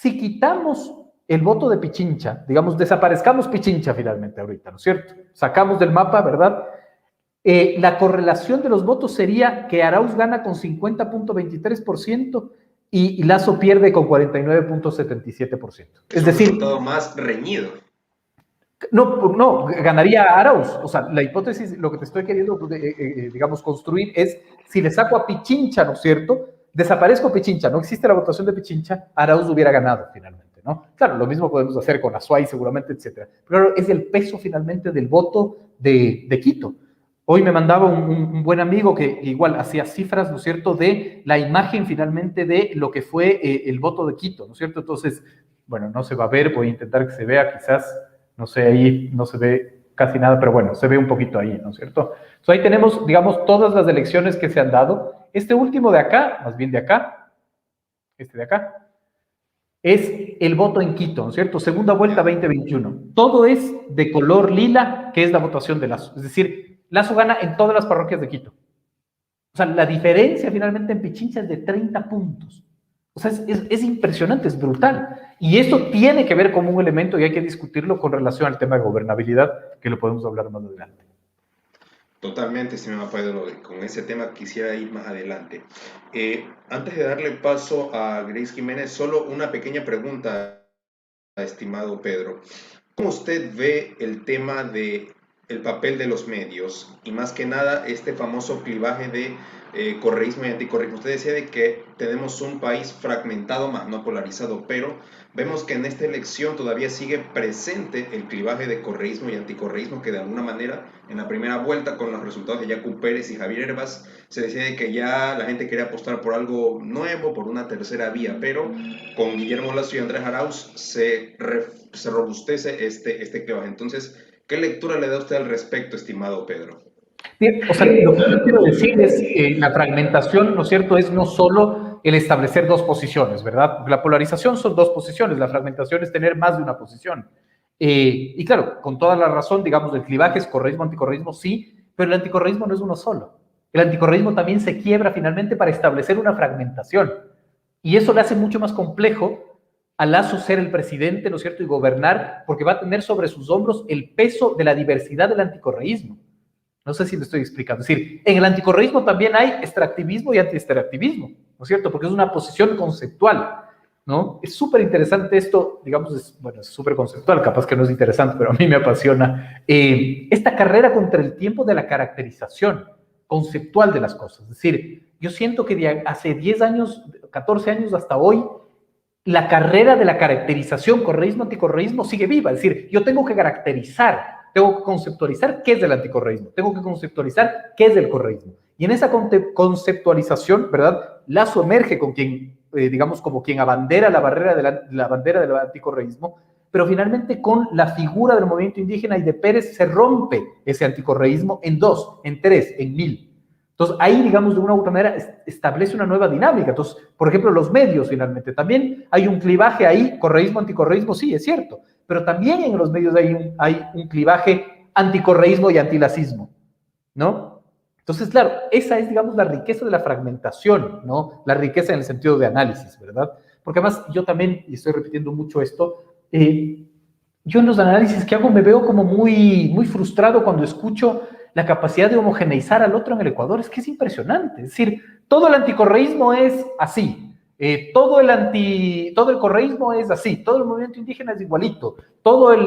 quitamos el voto de Pichincha, digamos, desaparezcamos Pichincha finalmente ahorita, ¿no es cierto? Sacamos del mapa, ¿verdad? La correlación de los votos sería que Arauz gana con 50.23% y Lasso pierde con 49.77%. Es decir, un resultado más reñido. No, ganaría Arauz. O sea, la hipótesis, lo que te estoy queriendo, digamos, construir es, si le saco a Pichincha, ¿no es cierto?, desaparezco Pichincha, no existe la votación de Pichincha, Arauz hubiera ganado finalmente, ¿no? Claro, lo mismo podemos hacer con Azuay seguramente, etcétera. Pero es el peso finalmente del voto de Quito. Hoy me mandaba un buen amigo que igual hacía cifras, ¿no es cierto?, de la imagen finalmente de lo que fue el voto de Quito, ¿no es cierto? Entonces, bueno, no se va a ver, voy a intentar que se vea quizás. No sé, ahí no se ve casi nada, pero bueno, se ve un poquito ahí, ¿no es cierto? Entonces ahí tenemos, digamos, todas las elecciones que se han dado. Este último de acá, más bien de acá, este de acá, es el voto en Quito, ¿no es cierto? Segunda vuelta 2021. Todo es de color lila, que es la votación de Lasso. Es decir, Lasso gana en todas las parroquias de Quito. O sea, la diferencia finalmente en Pichincha es de 30 puntos. O sea, es impresionante, es brutal. Y esto tiene que ver como un elemento y hay que discutirlo con relación al tema de gobernabilidad, que lo podemos hablar más adelante. Totalmente, estimado Pedro, con ese tema quisiera ir más adelante. Antes de darle paso a Grace Jiménez, solo una pequeña pregunta, estimado Pedro. ¿Cómo usted ve el tema de el papel de los medios y más que nada este famoso clivaje de correísmo y anticorreísmo? Usted decía de que tenemos un país fragmentado, más no polarizado, pero vemos que en esta elección todavía sigue presente el clivaje de correísmo y anticorreísmo, que de alguna manera en la primera vuelta con los resultados de Yacu Pérez y Javier Herbas se decía de que ya la gente quería apostar por algo nuevo, por una tercera vía, pero con Guillermo Lasso y Andrés Arauz se robustece este clivaje. Entonces, ¿qué lectura le da usted al respecto, estimado Pedro? Bien, o sea, lo que yo quiero decir es que la fragmentación, ¿no es cierto?, es no solo el establecer dos posiciones, ¿verdad? Porque la polarización son dos posiciones, la fragmentación es tener más de una posición. Y claro, con toda la razón, digamos, el clivaje es correísmo, anticorreísmo, sí, pero el anticorreísmo no es uno solo. El anticorreísmo también se quiebra finalmente para establecer una fragmentación. Y eso le hace mucho más complejo a Lasso ser el presidente, ¿no es cierto?, y gobernar, porque va a tener sobre sus hombros el peso de la diversidad del anticorreísmo. No sé si lo estoy explicando. Es decir, en el anticorreísmo también hay extractivismo y antiextractivismo, ¿no es cierto? Porque es una posición conceptual, ¿no? Es súper interesante esto, digamos, es súper conceptual, capaz que no es interesante, pero a mí me apasiona. Esta carrera contra el tiempo de la caracterización conceptual de las cosas. Es decir, yo siento que de hace 10 años, 14 años hasta hoy, la carrera de la caracterización, correísmo, anticorreísmo, sigue viva. Es decir, yo tengo que caracterizar, tengo que conceptualizar qué es el anticorreísmo, tengo que conceptualizar qué es el correísmo. Y en esa conceptualización, ¿verdad?, Lasso emerge con quien, digamos, como quien abandera la bandera del anticorreísmo, pero finalmente con la figura del movimiento indígena y de Pérez se rompe ese anticorreísmo en dos, en tres, en mil. Entonces, ahí, digamos, de una u otra manera, establece una nueva dinámica. Entonces, por ejemplo, los medios, finalmente, también hay un clivaje ahí, correísmo, anticorreísmo, sí, es cierto, pero también en los medios hay un clivaje anticorreísmo y antilacismo, ¿no? Entonces, claro, esa es, digamos, la riqueza de la fragmentación, ¿no? La riqueza en el sentido de análisis, ¿verdad? porque además yo también, y estoy repitiendo mucho esto, yo en los análisis que hago me veo como muy frustrado cuando escucho la capacidad de homogeneizar al otro en el Ecuador. Es que es impresionante. Es decir, todo el anticorreísmo es así. Todo el correísmo es así. Todo el movimiento indígena es igualito.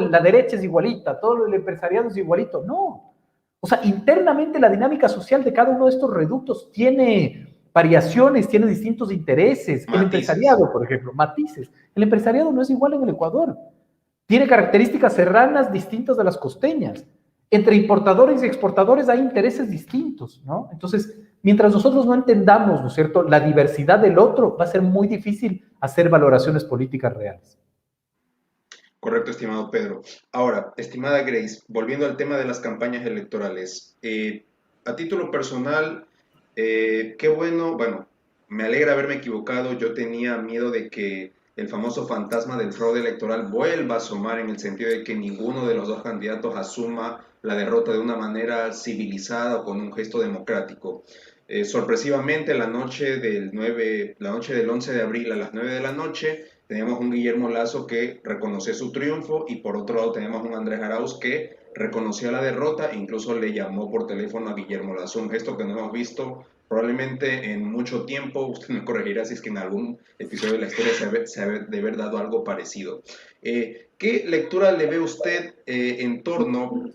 La derecha es igualita. Todo el empresariado es igualito. No. O sea, internamente la dinámica social de cada uno de estos reductos tiene variaciones, tiene distintos intereses. Matices. El empresariado, por ejemplo, matices. El empresariado no es igual en el Ecuador. Tiene características serranas distintas de las costeñas. Entre importadores y exportadores hay intereses distintos, ¿no? Entonces, mientras nosotros no entendamos, ¿no es cierto?, la diversidad del otro, va a ser muy difícil hacer valoraciones políticas reales. Correcto, estimado Pedro. Ahora, estimada Grace, volviendo al tema de las campañas electorales, a título personal, qué bueno, me alegra haberme equivocado. Yo tenía miedo de que el famoso fantasma del fraude electoral vuelva a asomar, en el sentido de que ninguno de los dos candidatos asuma la derrota de una manera civilizada o con un gesto democrático. Sorpresivamente, la noche del 11 de abril a las 9 de la noche, tenemos un Guillermo Lasso que reconoció su triunfo, y por otro lado tenemos un Andrés Arauz que reconoció la derrota e incluso le llamó por teléfono a Guillermo Lasso, un gesto que no hemos visto probablemente en mucho tiempo. Usted me corregirá si es que en algún episodio de la historia se ha de haber dado algo parecido. ¿Qué lectura le ve usted en torno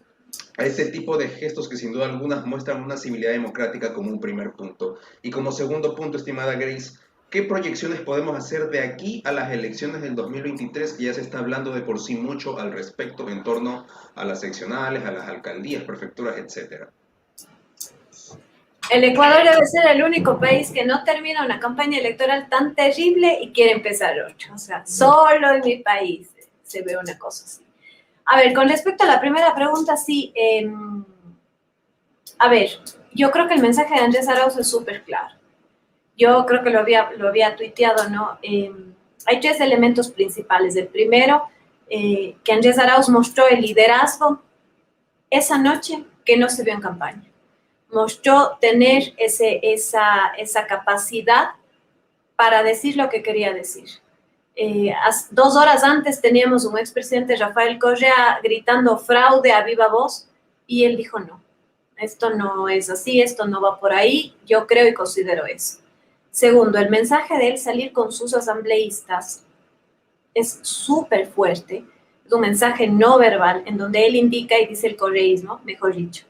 a este tipo de gestos que sin duda algunas muestran una civilidad democrática, como un primer punto? Y como segundo punto, estimada Grace, ¿qué proyecciones podemos hacer de aquí a las elecciones del 2023? Que ya se está hablando de por sí mucho al respecto en torno a las seccionales, a las alcaldías, prefecturas, etcétera. El Ecuador debe ser el único país que no termina una campaña electoral tan terrible y quiere empezar otra. O sea, solo en mi país se ve una cosa así. A ver, con respecto a la primera pregunta, sí. A ver, yo creo que el mensaje de Andrés Arauz es súper claro. Yo creo que lo había tuiteado, ¿no? Hay tres elementos principales. El primero, que Andrés Arauz mostró el liderazgo esa noche que no se vio en campaña. Mostró tener esa capacidad para decir lo que quería decir. 2 horas antes teníamos un expresidente, Rafael Correa, gritando fraude a viva voz, y él dijo no, esto no es así, esto no va por ahí. Yo creo y considero eso. Segundo, el mensaje de él salir con sus asambleístas es súper fuerte. Es un mensaje no verbal en donde él indica y dice el correísmo, mejor dicho: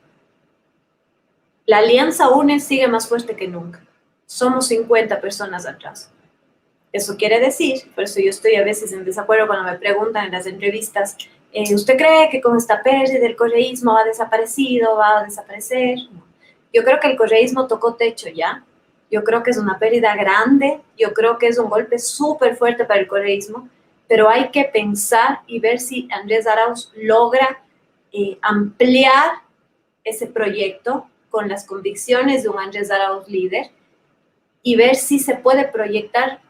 la alianza UNE sigue más fuerte que nunca. Somos 50 personas atrás. Eso quiere decir, por eso yo estoy a veces en desacuerdo cuando me preguntan en las entrevistas, ¿usted cree que con esta pérdida del correísmo va a desaparecer? No. Yo creo que el correísmo tocó techo ya. Yo creo que es una pérdida grande. Yo creo que es un golpe súper fuerte para el correísmo, pero hay que pensar y ver si Andrés Arauz logra ampliar ese proyecto con las convicciones de un Andrés Arauz líder, y ver si se puede proyectar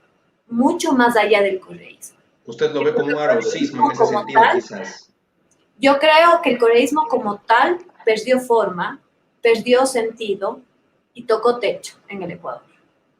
mucho más allá del correísmo. ¿Usted lo ve como un arauzismo en ese sentido, quizás? Yo creo que el correísmo como tal perdió forma, perdió sentido y tocó techo en el Ecuador.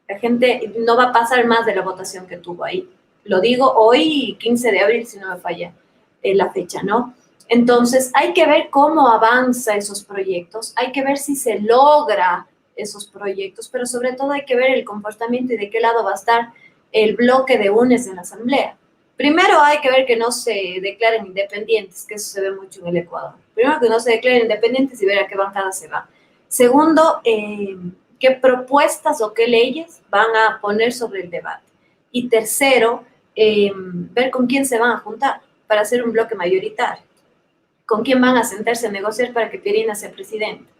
La gente no va a pasar más de la votación que tuvo ahí. Lo digo hoy, 15 de abril, si no me falla la fecha, ¿no? Entonces, hay que ver cómo avanza esos proyectos, hay que ver si se logra esos proyectos, pero sobre todo hay que ver el comportamiento y de qué lado va a estar el bloque de UNES en la Asamblea. Primero hay que ver que no se declaren independientes, que eso se ve mucho en el Ecuador. Primero, que no se declaren independientes y ver a qué bancada se va. Segundo, qué propuestas o qué leyes van a poner sobre el debate. Y tercero, ver con quién se van a juntar para hacer un bloque mayoritario. Con quién van a sentarse a negociar para que Pierina sea presidente.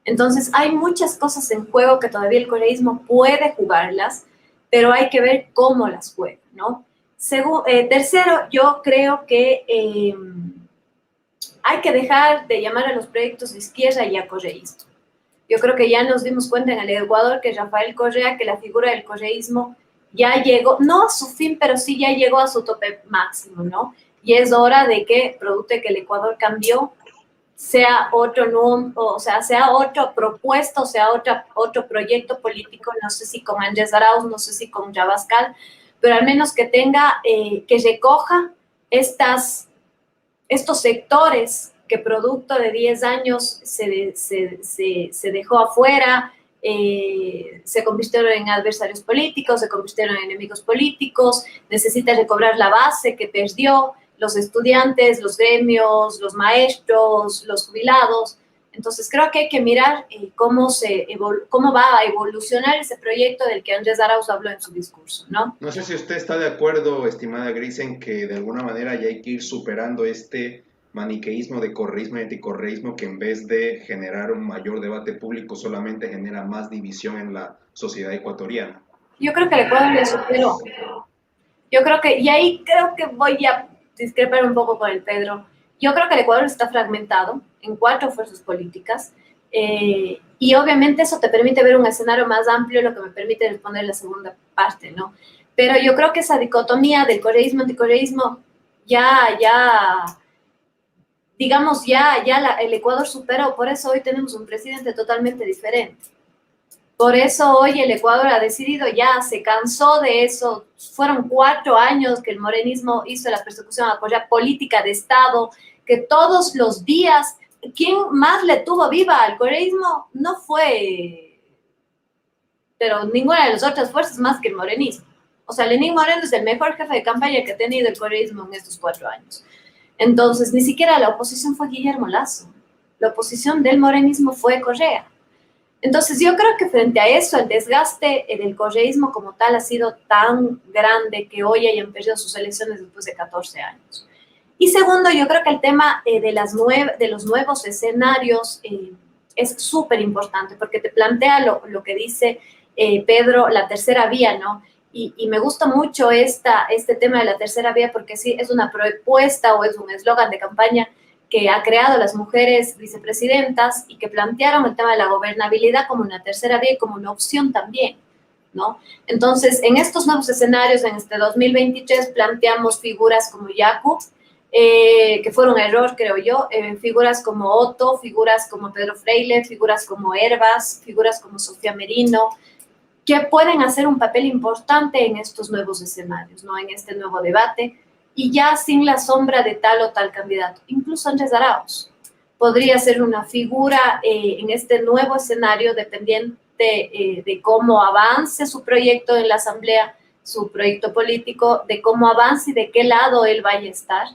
Entonces, hay muchas cosas en juego que todavía el correísmo puede jugarlas, pero hay que ver cómo las juega, ¿no? Tercero, yo creo que hay que dejar de llamar a los proyectos de izquierda y a correísmo. Yo creo que ya nos dimos cuenta en el Ecuador que Rafael Correa, que la figura del correísmo ya llegó, no a su fin, pero sí ya llegó a su tope máximo, ¿no? Y es hora de que, producto de que el Ecuador cambió, sea otro sea otra propuesta, o sea otro proyecto político, no sé si con Andrés Arauz, no sé si con Yabascal, pero al menos que tenga, que recoja estos sectores que producto de 10 años se dejó afuera, se convirtieron en adversarios políticos, se convirtieron en enemigos políticos, necesita recobrar la base que perdió, los estudiantes, los gremios, los maestros, los jubilados. Entonces creo que hay que mirar cómo va a evolucionar ese proyecto del que Andrés Arauz habló en su discurso, ¿no? No sé si usted está de acuerdo, estimada Gris, en que de alguna manera ya hay que ir superando este maniqueísmo de correísmo y anticorreísmo que en vez de generar un mayor debate público solamente genera más división en la sociedad ecuatoriana. Yo creo que el Ecuador le superó. Yo creo que, y ahí creo que voy a discrepar un poco con el Pedro. Yo creo que el Ecuador está fragmentado en 4 fuerzas políticas y obviamente eso te permite ver un escenario más amplio, lo que me permite responder la segunda parte, ¿no? Pero yo creo que esa dicotomía del correísmo, anticorreísmo, digamos, el Ecuador superó, por eso hoy tenemos un presidente totalmente diferente. Por eso hoy el Ecuador ha decidido ya, se cansó de eso. Fueron 4 años que el morenismo hizo la persecución a la política de Estado, que todos los días, ¿quién más le tuvo viva al correísmo? No fue, pero ninguna de las otras fuerzas más que el morenismo. O sea, Lenín Moreno es el mejor jefe de campaña que ha tenido el correísmo en estos 4 años. Entonces, ni siquiera la oposición fue Guillermo Lasso. La oposición del morenismo fue Correa. Entonces, yo creo que frente a eso, el desgaste del correísmo como tal ha sido tan grande que hoy hayan perdido sus elecciones después de 14 años. Y segundo, yo creo que el tema de los nuevos escenarios es súper importante porque te plantea lo que dice Pedro, la tercera vía, ¿no? Y me gusta mucho este tema de la tercera vía porque sí, es una propuesta o es un eslogan de campaña que ha creado las mujeres vicepresidentas y que plantearon el tema de la gobernabilidad como una tercera vía y como una opción también, ¿no? Entonces, en estos nuevos escenarios, en este 2023, planteamos figuras como Yacu, que fueron un error, creo yo, figuras como Otto, figuras como Pedro Freile, figuras como Hervas, figuras como Sofía Merino, que pueden hacer un papel importante en estos nuevos escenarios, ¿no? En este nuevo debate, y ya sin la sombra de tal o tal candidato. Incluso Andrés Arauz podría ser una figura en este nuevo escenario dependiente de cómo avance su proyecto en la Asamblea, su proyecto político, de cómo avance y de qué lado él vaya a estar,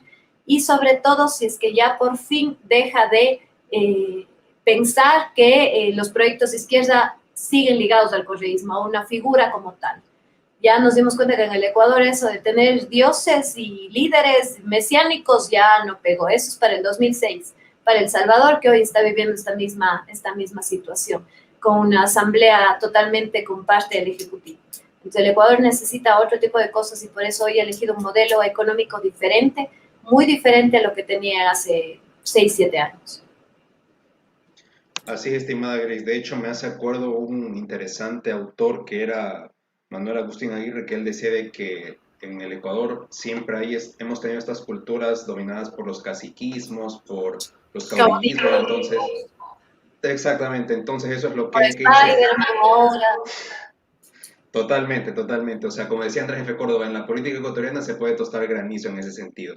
y sobre todo si es que ya por fin deja de pensar que los proyectos de izquierda siguen ligados al correísmo, a una figura como tal. Ya nos dimos cuenta que en el Ecuador eso de tener dioses y líderes mesiánicos ya no pegó. Eso es para el 2006. Para El Salvador, que hoy está viviendo esta misma situación, con una asamblea totalmente con parte del Ejecutivo. Entonces el Ecuador necesita otro tipo de cosas y por eso hoy ha elegido un modelo económico diferente, muy diferente a lo que tenía hace 6, 7 años. Así es, estimada Grace. De hecho, me hace acuerdo un interesante autor que era Manuel Agustín Aguirre, que él decía de que en el Ecuador siempre hemos tenido estas culturas dominadas por los caciquismos, por los caudillismos, entonces, exactamente, entonces eso es lo que hay que ir. Totalmente, totalmente. O sea, como decía Andrés F. Córdoba, en la política ecuatoriana se puede tostar granizo en ese sentido.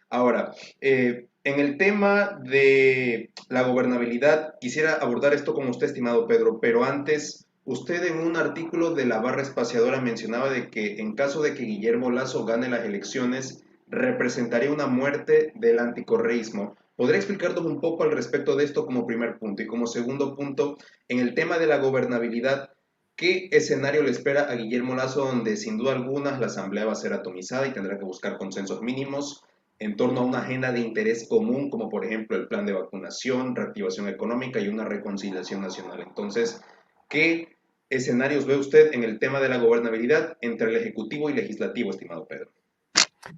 Ahora, en el tema de la gobernabilidad, quisiera abordar esto con usted, estimado Pedro, pero antes, usted en un artículo de La Barra Espaciadora mencionaba de que en caso de que Guillermo Lasso gane las elecciones, representaría una muerte del anticorreísmo. ¿Podría explicarnos un poco al respecto de esto como primer punto? Y como segundo punto, en el tema de la gobernabilidad, ¿qué escenario le espera a Guillermo Lasso donde sin duda alguna la asamblea va a ser atomizada y tendrá que buscar consensos mínimos en torno a una agenda de interés común, como por ejemplo el plan de vacunación, reactivación económica y una reconciliación nacional? Entonces, ¿qué escenarios ve usted en el tema de la gobernabilidad entre el Ejecutivo y Legislativo, estimado Pedro?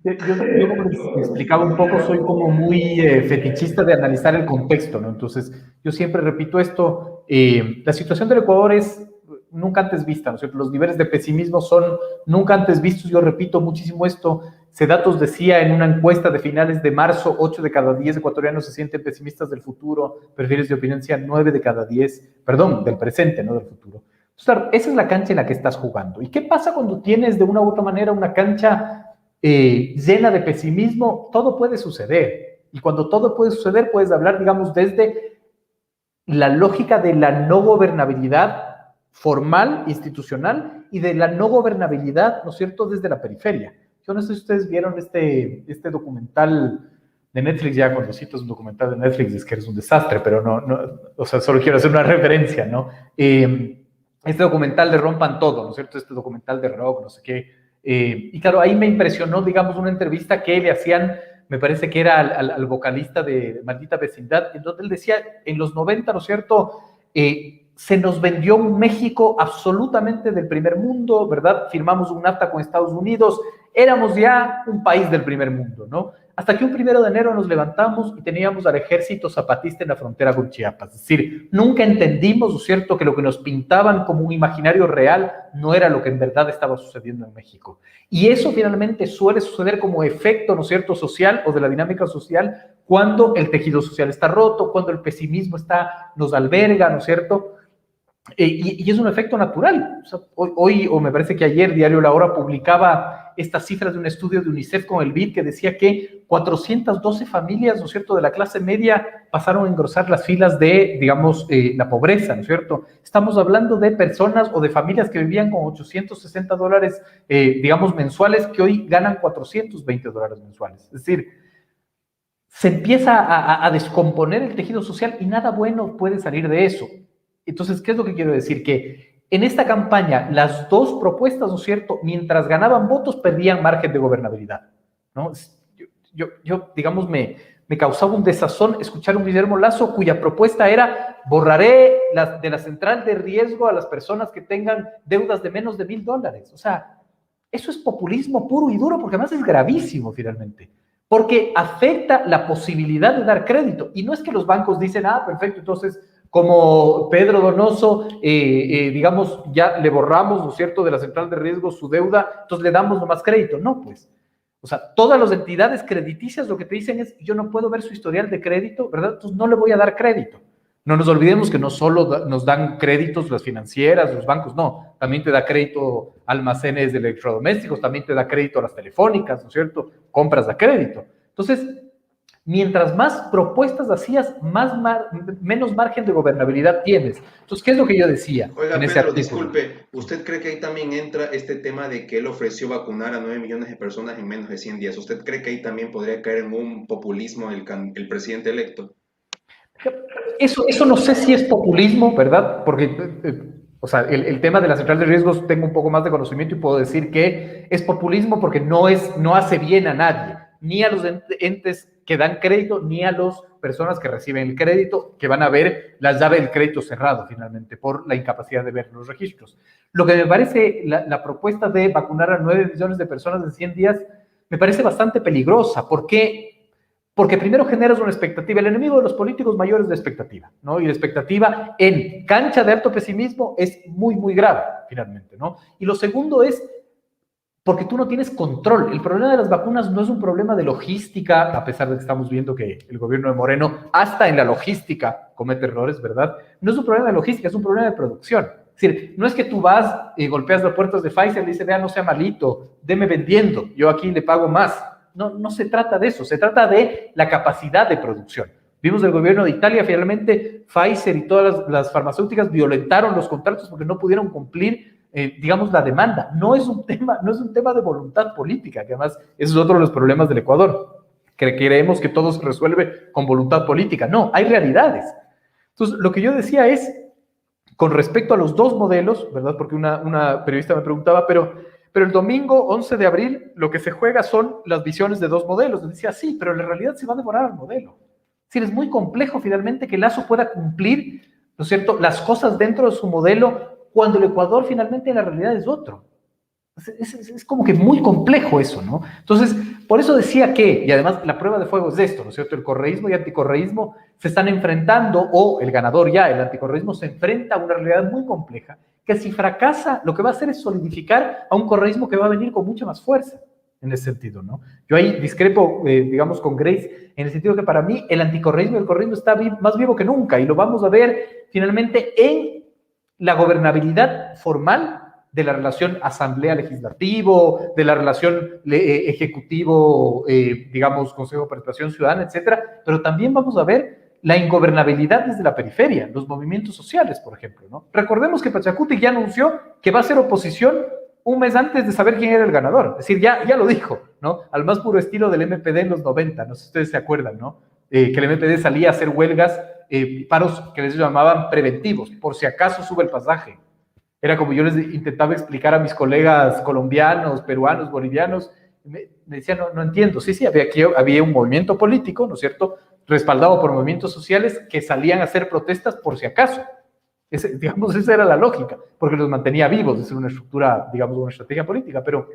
Yo como les explicaba un poco, soy como muy fetichista de analizar el contexto, ¿no? Entonces, yo siempre repito esto, la situación del Ecuador es nunca antes vista, ¿no es cierto? Los niveles de pesimismo son nunca antes vistos. Yo repito muchísimo esto. Sedatos decía en una encuesta de finales de marzo, 8 de cada 10 ecuatorianos se sienten pesimistas del futuro, perfiles de opinión decían 9 de cada 10, perdón, del presente, no del futuro. Entonces, claro, esa es la cancha en la que estás jugando. ¿Y qué pasa cuando tienes de una u otra manera una cancha llena de pesimismo? Todo puede suceder. Y cuando todo puede suceder, puedes hablar, digamos, desde la lógica de la no gobernabilidad formal, institucional, y de la no gobernabilidad, ¿no es cierto?, desde la periferia. Yo no sé si ustedes vieron este documental de Netflix, ya cuando cito es un documental de Netflix, es que es un desastre, pero no, o sea, solo quiero hacer una referencia, ¿no? Este documental de Rompan Todo, ¿no es cierto? Este documental de rock, no sé qué. Y claro, ahí me impresionó, digamos, una entrevista que le hacían, me parece que era al vocalista de Maldita Vecindad, en donde él decía, en los 90, ¿no es cierto?, se nos vendió un México absolutamente del primer mundo, ¿verdad? Firmamos un NAFTA con Estados Unidos, éramos ya un país del primer mundo, ¿no? Hasta que un 1 de enero nos levantamos y teníamos al ejército zapatista en la frontera con Chiapas. Es decir, nunca entendimos, ¿no es cierto?, que lo que nos pintaban como un imaginario real no era lo que en verdad estaba sucediendo en México. Y eso finalmente suele suceder como efecto, ¿no es cierto?, social o de la dinámica social cuando el tejido social está roto, cuando el pesimismo nos alberga, ¿no es cierto?, y es un efecto natural. O sea, hoy, o me parece que ayer, Diario La Hora publicaba estas cifras de un estudio de UNICEF con el BID que decía que 412 familias, ¿no es cierto?, de la clase media pasaron a engrosar las filas de, digamos, la pobreza, ¿no es cierto? Estamos hablando de personas o de familias que vivían con $860, digamos, mensuales, que hoy ganan $420 mensuales. Es decir, se empieza a descomponer el tejido social y nada bueno puede salir de eso. Entonces, ¿qué es lo que quiero decir? Que en esta campaña, las dos propuestas, ¿no es cierto?, mientras ganaban votos, perdían margen de gobernabilidad, ¿no? Yo digamos, me causaba un desazón escuchar a un Guillermo Lasso cuya propuesta era: borraré de la central de riesgo a las personas que tengan deudas de menos de $1,000. O sea, eso es populismo puro y duro, porque además es gravísimo finalmente, porque afecta la posibilidad de dar crédito. Y no es que los bancos dicen, perfecto, entonces, como Pedro Donoso, digamos, ya le borramos, ¿no es cierto?, de la central de riesgo su deuda, entonces le damos nomás crédito. No, pues. O sea, todas las entidades crediticias lo que te dicen es: yo no puedo ver su historial de crédito, ¿verdad? Entonces no le voy a dar crédito. No nos olvidemos que no solo nos dan créditos las financieras, los bancos, no. También te da crédito almacenes de electrodomésticos, también te da crédito a las telefónicas, ¿no es cierto? Compras a crédito. Entonces, mientras más propuestas hacías, menos margen de gobernabilidad tienes. Entonces, ¿qué es lo que yo decía? Oiga, en ese Pedro, artículo? disculpe, ¿usted cree que ahí también entra este tema de que él ofreció vacunar a 9 millones de personas en menos de 100 días? ¿Usted cree que ahí también podría caer en un populismo el presidente electo? Eso no sé si es populismo, ¿verdad? Porque, o sea, el tema de la central de riesgos tengo un poco más de conocimiento y puedo decir que es populismo porque no hace bien a nadie, ni a los entes que dan crédito, ni a las personas que reciben el crédito, que van a ver la llave del crédito cerrado finalmente por la incapacidad de ver los registros. Lo que me parece la propuesta de vacunar a 9 millones de personas en 100 días me parece bastante peligrosa. ¿Por qué? Porque primero generas una expectativa. El enemigo de los políticos mayores es la expectativa, ¿no? Y la expectativa en cancha de alto pesimismo es muy, muy grave, finalmente, ¿no? Y lo segundo es porque tú no tienes control. El problema de las vacunas no es un problema de logística, a pesar de que estamos viendo que el gobierno de Moreno, hasta en la logística, comete errores, ¿verdad? No es un problema de logística, es un problema de producción. Es decir, no es que tú vas y golpeas las puertas de Pfizer y le dices: vea, no sea malito, deme vendiendo, yo aquí le pago más. No se trata de eso, se trata de la capacidad de producción. Vimos el gobierno de Italia, finalmente Pfizer y todas las farmacéuticas violentaron los contratos porque no pudieron cumplir, digamos, la demanda. No es un tema de voluntad política, que además ese es otro de los problemas del Ecuador, que creemos que todo se resuelve con voluntad política. No, hay realidades. Entonces, lo que yo decía es, con respecto a los dos modelos, ¿verdad? Porque una periodista me preguntaba, pero el domingo 11 de abril lo que se juega son las visiones de dos modelos. Decía, sí, pero en realidad se va a devorar al modelo. Es decir, es muy complejo finalmente que Lasso pueda cumplir, ¿no es cierto?, las cosas dentro de su modelo cuando el Ecuador finalmente en la realidad es otro. Es como que muy complejo eso, ¿no? Entonces, por eso decía que, y además la prueba de fuego es esto, ¿no es cierto? El correísmo y anticorreísmo se están enfrentando, o el ganador ya, el anticorreísmo, se enfrenta a una realidad muy compleja, que si fracasa, lo que va a hacer es solidificar a un correísmo que va a venir con mucha más fuerza, en ese sentido, ¿no? Yo ahí discrepo, digamos, con Grace, en el sentido que para mí el anticorreísmo y el correísmo está más vivo que nunca, y lo vamos a ver finalmente en la gobernabilidad formal de la relación asamblea-legislativo, de la relación ejecutivo, digamos, Consejo de Participación Ciudadana, etcétera, pero también vamos a ver la ingobernabilidad desde la periferia, los movimientos sociales, por ejemplo, ¿no? Recordemos que Pachacuti ya anunció que va a ser oposición un mes antes de saber quién era el ganador, es decir, ya lo dijo, ¿no? Al más puro estilo del MPD en los 90, no sé si ustedes se acuerdan, ¿no? Que el MPD salía a hacer huelgas, paros que les llamaban preventivos, por si acaso sube el pasaje. Era como yo les intentaba explicar a mis colegas colombianos, peruanos, bolivianos, me decían, no entiendo. Sí, había un movimiento político, ¿no es cierto?, respaldado por movimientos sociales que salían a hacer protestas por si acaso. Digamos, esa era la lógica, porque los mantenía vivos, es una estructura, digamos, una estrategia política, pero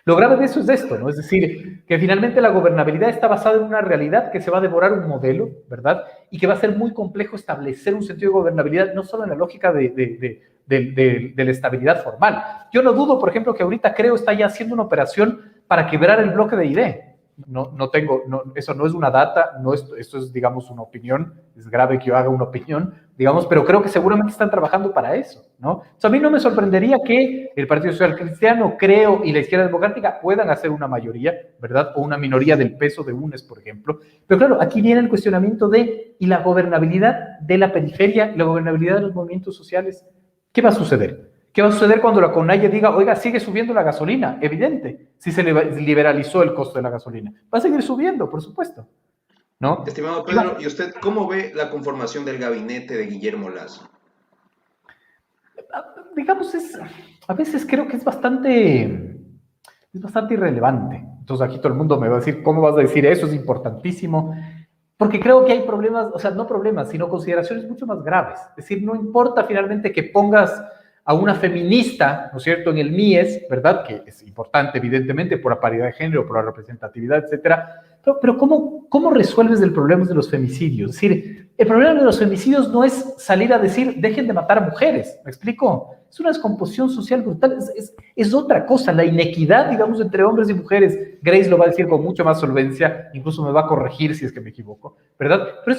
lo grave de eso es esto, ¿no? Es decir, que finalmente la gobernabilidad está basada en una realidad que se va a devorar un modelo, ¿verdad? Y que va a ser muy complejo establecer un sentido de gobernabilidad, no solo en la lógica de la estabilidad formal. Yo no dudo, por ejemplo, que ahorita Creo está ya haciendo una operación para quebrar el bloque de ID. Eso no es una data, esto es, digamos, una opinión, es grave que yo haga una opinión, digamos, pero creo que seguramente están trabajando para eso, ¿no? O sea, a mí no me sorprendería que el Partido Social Cristiano, Creo, y la Izquierda Democrática puedan hacer una mayoría, ¿verdad? O una minoría del peso de UNES, por ejemplo. Pero claro, aquí viene el cuestionamiento y la gobernabilidad de la periferia, la gobernabilidad de los movimientos sociales. ¿Qué va a suceder? ¿Qué va a suceder cuando la CONAIE diga, oiga, sigue subiendo la gasolina? Evidente, si se liberalizó el costo de la gasolina. Va a seguir subiendo, por supuesto, ¿no? Estimado Pedro, ¿y usted cómo ve la conformación del gabinete de Guillermo Lasso? Digamos, a veces creo que es bastante irrelevante. Entonces aquí todo el mundo me va a decir, ¿cómo vas a decir eso? Es importantísimo. Porque creo que hay problemas, o sea, no problemas, sino consideraciones mucho más graves. Es decir, no importa finalmente que pongas a una feminista, ¿no es cierto?, en el MIES, ¿verdad?, que es importante, evidentemente, por la paridad de género, por la representatividad, etcétera, pero ¿cómo resuelves el problema de los femicidios? Es decir, el problema de los femicidios no es salir a decir, dejen de matar a mujeres, ¿me explico? Es una descomposición social brutal, es otra cosa, la inequidad, digamos, entre hombres y mujeres. Grace lo va a decir con mucha más solvencia, incluso me va a corregir si es que me equivoco, ¿verdad? Pero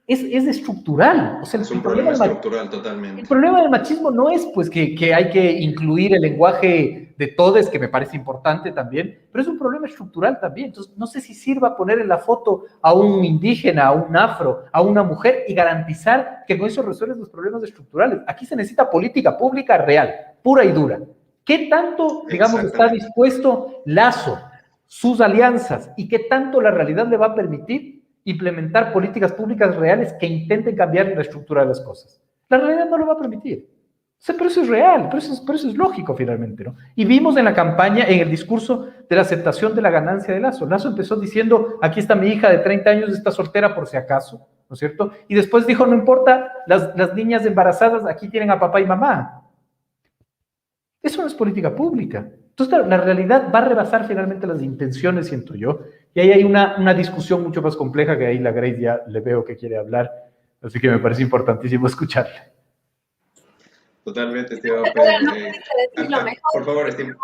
es estructural. O sea, es un problema estructural totalmente. El problema del machismo no es pues que hay que incluir el lenguaje de todes, que me parece importante también, pero es un problema estructural también. Entonces, no sé si sirva poner en la foto a un indígena, a un afro, a una mujer y garantizar que con eso resuelves los problemas estructurales. Aquí se necesita política pública real, pura y dura. ¿Qué tanto, digamos, está dispuesto Lasso, sus alianzas, y qué tanto la realidad le va a permitir implementar políticas públicas reales que intenten cambiar la estructura de las cosas? La realidad no lo va a permitir. O sea, pero eso es real, pero eso es lógico finalmente, ¿no? Y vimos en la campaña, en el discurso de la aceptación de la ganancia de Lasso. Lasso empezó diciendo, aquí está mi hija de 30 años, está soltera por si acaso, ¿no es cierto? Y después dijo, no importa, las niñas embarazadas aquí tienen a papá y mamá. Eso no es política pública. Entonces, claro, la realidad va a rebasar finalmente las intenciones, siento yo, y ahí hay una discusión mucho más compleja que ahí la Grace ya le veo que quiere hablar, así que me parece importantísimo escucharla. Totalmente, estimado Pedro. Por favor, estimado.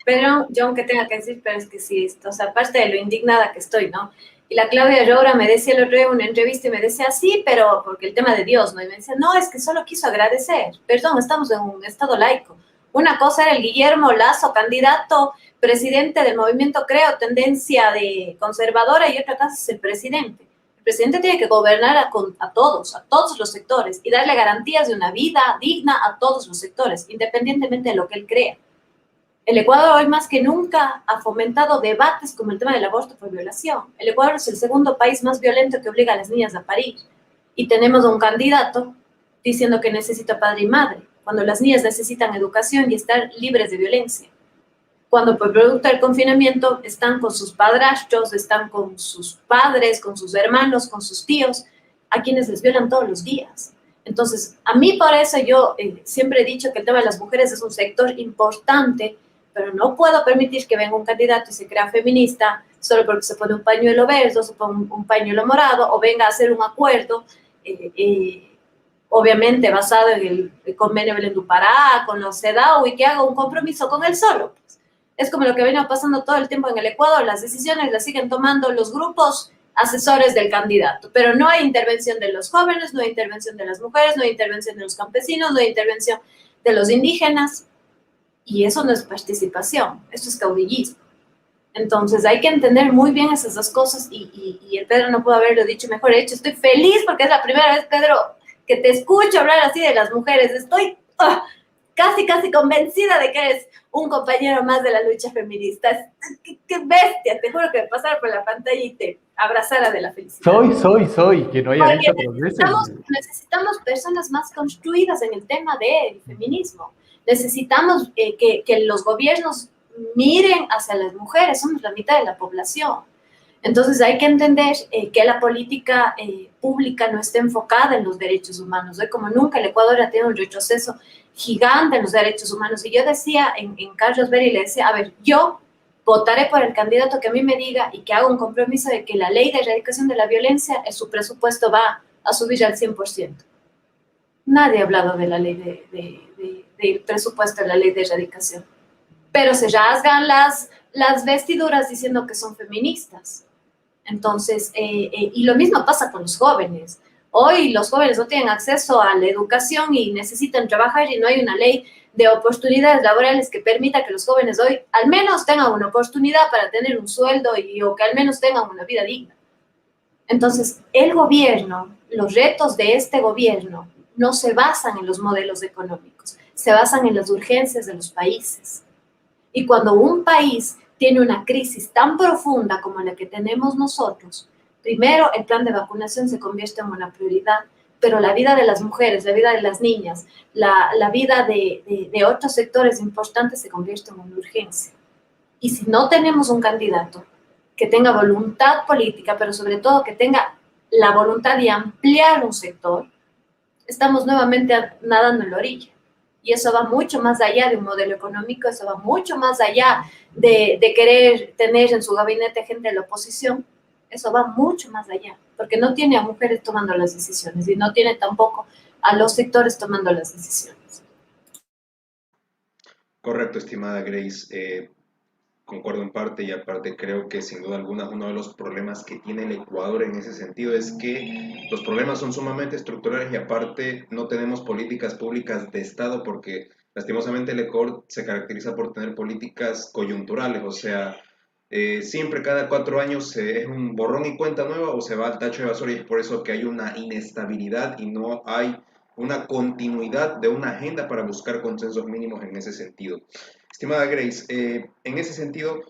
Pero yo aunque tenga que decir, pero es que sí, o sea, aparte de lo indignada que estoy, ¿no? Y la Claudia Roura me decía el otro día en una entrevista y me decía, sí, pero porque el tema de Dios, ¿no? Y me decía, no, es que solo quiso agradecer. Perdón, estamos en un estado laico. Una cosa era el Guillermo Lasso, candidato, presidente del movimiento Creo, tendencia de conservadora, y otra cosa es el presidente. El presidente tiene que gobernar a todos los sectores, y darle garantías de una vida digna a todos los sectores, independientemente de lo que él crea. El Ecuador hoy más que nunca ha fomentado debates como el tema del aborto por violación. El Ecuador es el segundo país más violento que obliga a las niñas a parir. Y tenemos a un candidato diciendo que necesita padre y madre, cuando las niñas necesitan educación y estar libres de violencia. Cuando por producto del confinamiento están con sus padrastros, están con sus padres, con sus hermanos, con sus tíos, a quienes les violan todos los días. Entonces, a mí por eso yo siempre he dicho que el tema de las mujeres es un sector importante, pero no puedo permitir que venga un candidato y se crea feminista solo porque se pone un pañuelo verde, se pone un pañuelo morado, o venga a hacer un acuerdo, obviamente basado en el convenio Belén do Pará, con los CEDAW, y que haga un compromiso con él solo. Es como lo que viene pasando todo el tiempo en el Ecuador, las decisiones las siguen tomando los grupos asesores del candidato, pero no hay intervención de los jóvenes, no hay intervención de las mujeres, no hay intervención de los campesinos, no hay intervención de los indígenas, y eso no es participación, eso es caudillismo. Entonces hay que entender muy bien esas dos cosas y el Pedro no pudo haberlo dicho mejor. De hecho, estoy feliz porque es la primera vez, Pedro, que te escucho hablar así de las mujeres. Estoy casi convencida de que eres un compañero más de la lucha feminista. Qué bestia, te juro que me pasara por la pantalla y te abrazara de la felicidad. Soy, que no haya Porque dicho otras veces. necesitamos personas más construidas en el tema del feminismo. Necesitamos que los gobiernos miren hacia las mujeres, somos la mitad de la población. Entonces hay que entender que la política pública no está enfocada en los derechos humanos. Hoy como nunca el Ecuador ha tenido un retroceso gigante en los derechos humanos. Y yo decía en Carlos Berry, le decía, a ver, yo votaré por el candidato que a mí me diga y que haga un compromiso de que la ley de erradicación de la violencia, su presupuesto va a subir al 100%. Nadie ha hablado de la ley del presupuesto de la ley de erradicación. Pero se rasgan las vestiduras diciendo que son feministas. Entonces, y lo mismo pasa con los jóvenes. Hoy los jóvenes no tienen acceso a la educación y necesitan trabajar y no hay una ley de oportunidades laborales que permita que los jóvenes hoy al menos tengan una oportunidad para tener un sueldo o que al menos tengan una vida digna. Entonces, el gobierno, los retos de este gobierno no se basan en los modelos económicos, se basan en las urgencias de los países. Y cuando un país tiene una crisis tan profunda como la que tenemos nosotros, primero el plan de vacunación se convierte en una prioridad, pero la vida de las mujeres, la vida de las niñas, la vida de otros sectores importantes se convierte en una urgencia. Y si no tenemos un candidato que tenga voluntad política, pero sobre todo que tenga la voluntad de ampliar un sector, estamos nuevamente nadando en la orilla. Y eso va mucho más allá de un modelo económico, eso va mucho más allá de querer tener en su gabinete gente de la oposición. Eso va mucho más allá, porque no tiene a mujeres tomando las decisiones y no tiene tampoco a los sectores tomando las decisiones. Correcto, estimada Grace. Concuerdo en parte y aparte creo que sin duda alguna uno de los problemas que tiene el Ecuador en ese sentido es que los problemas son sumamente estructurales y aparte no tenemos políticas públicas de Estado porque lastimosamente el Ecuador se caracteriza por tener políticas coyunturales, o sea, siempre cada 4 años es un borrón y cuenta nueva o se va al tacho de basura y es por eso que hay una inestabilidad y no hay una continuidad de una agenda para buscar consensos mínimos en ese sentido. Estimada Grace, en ese sentido,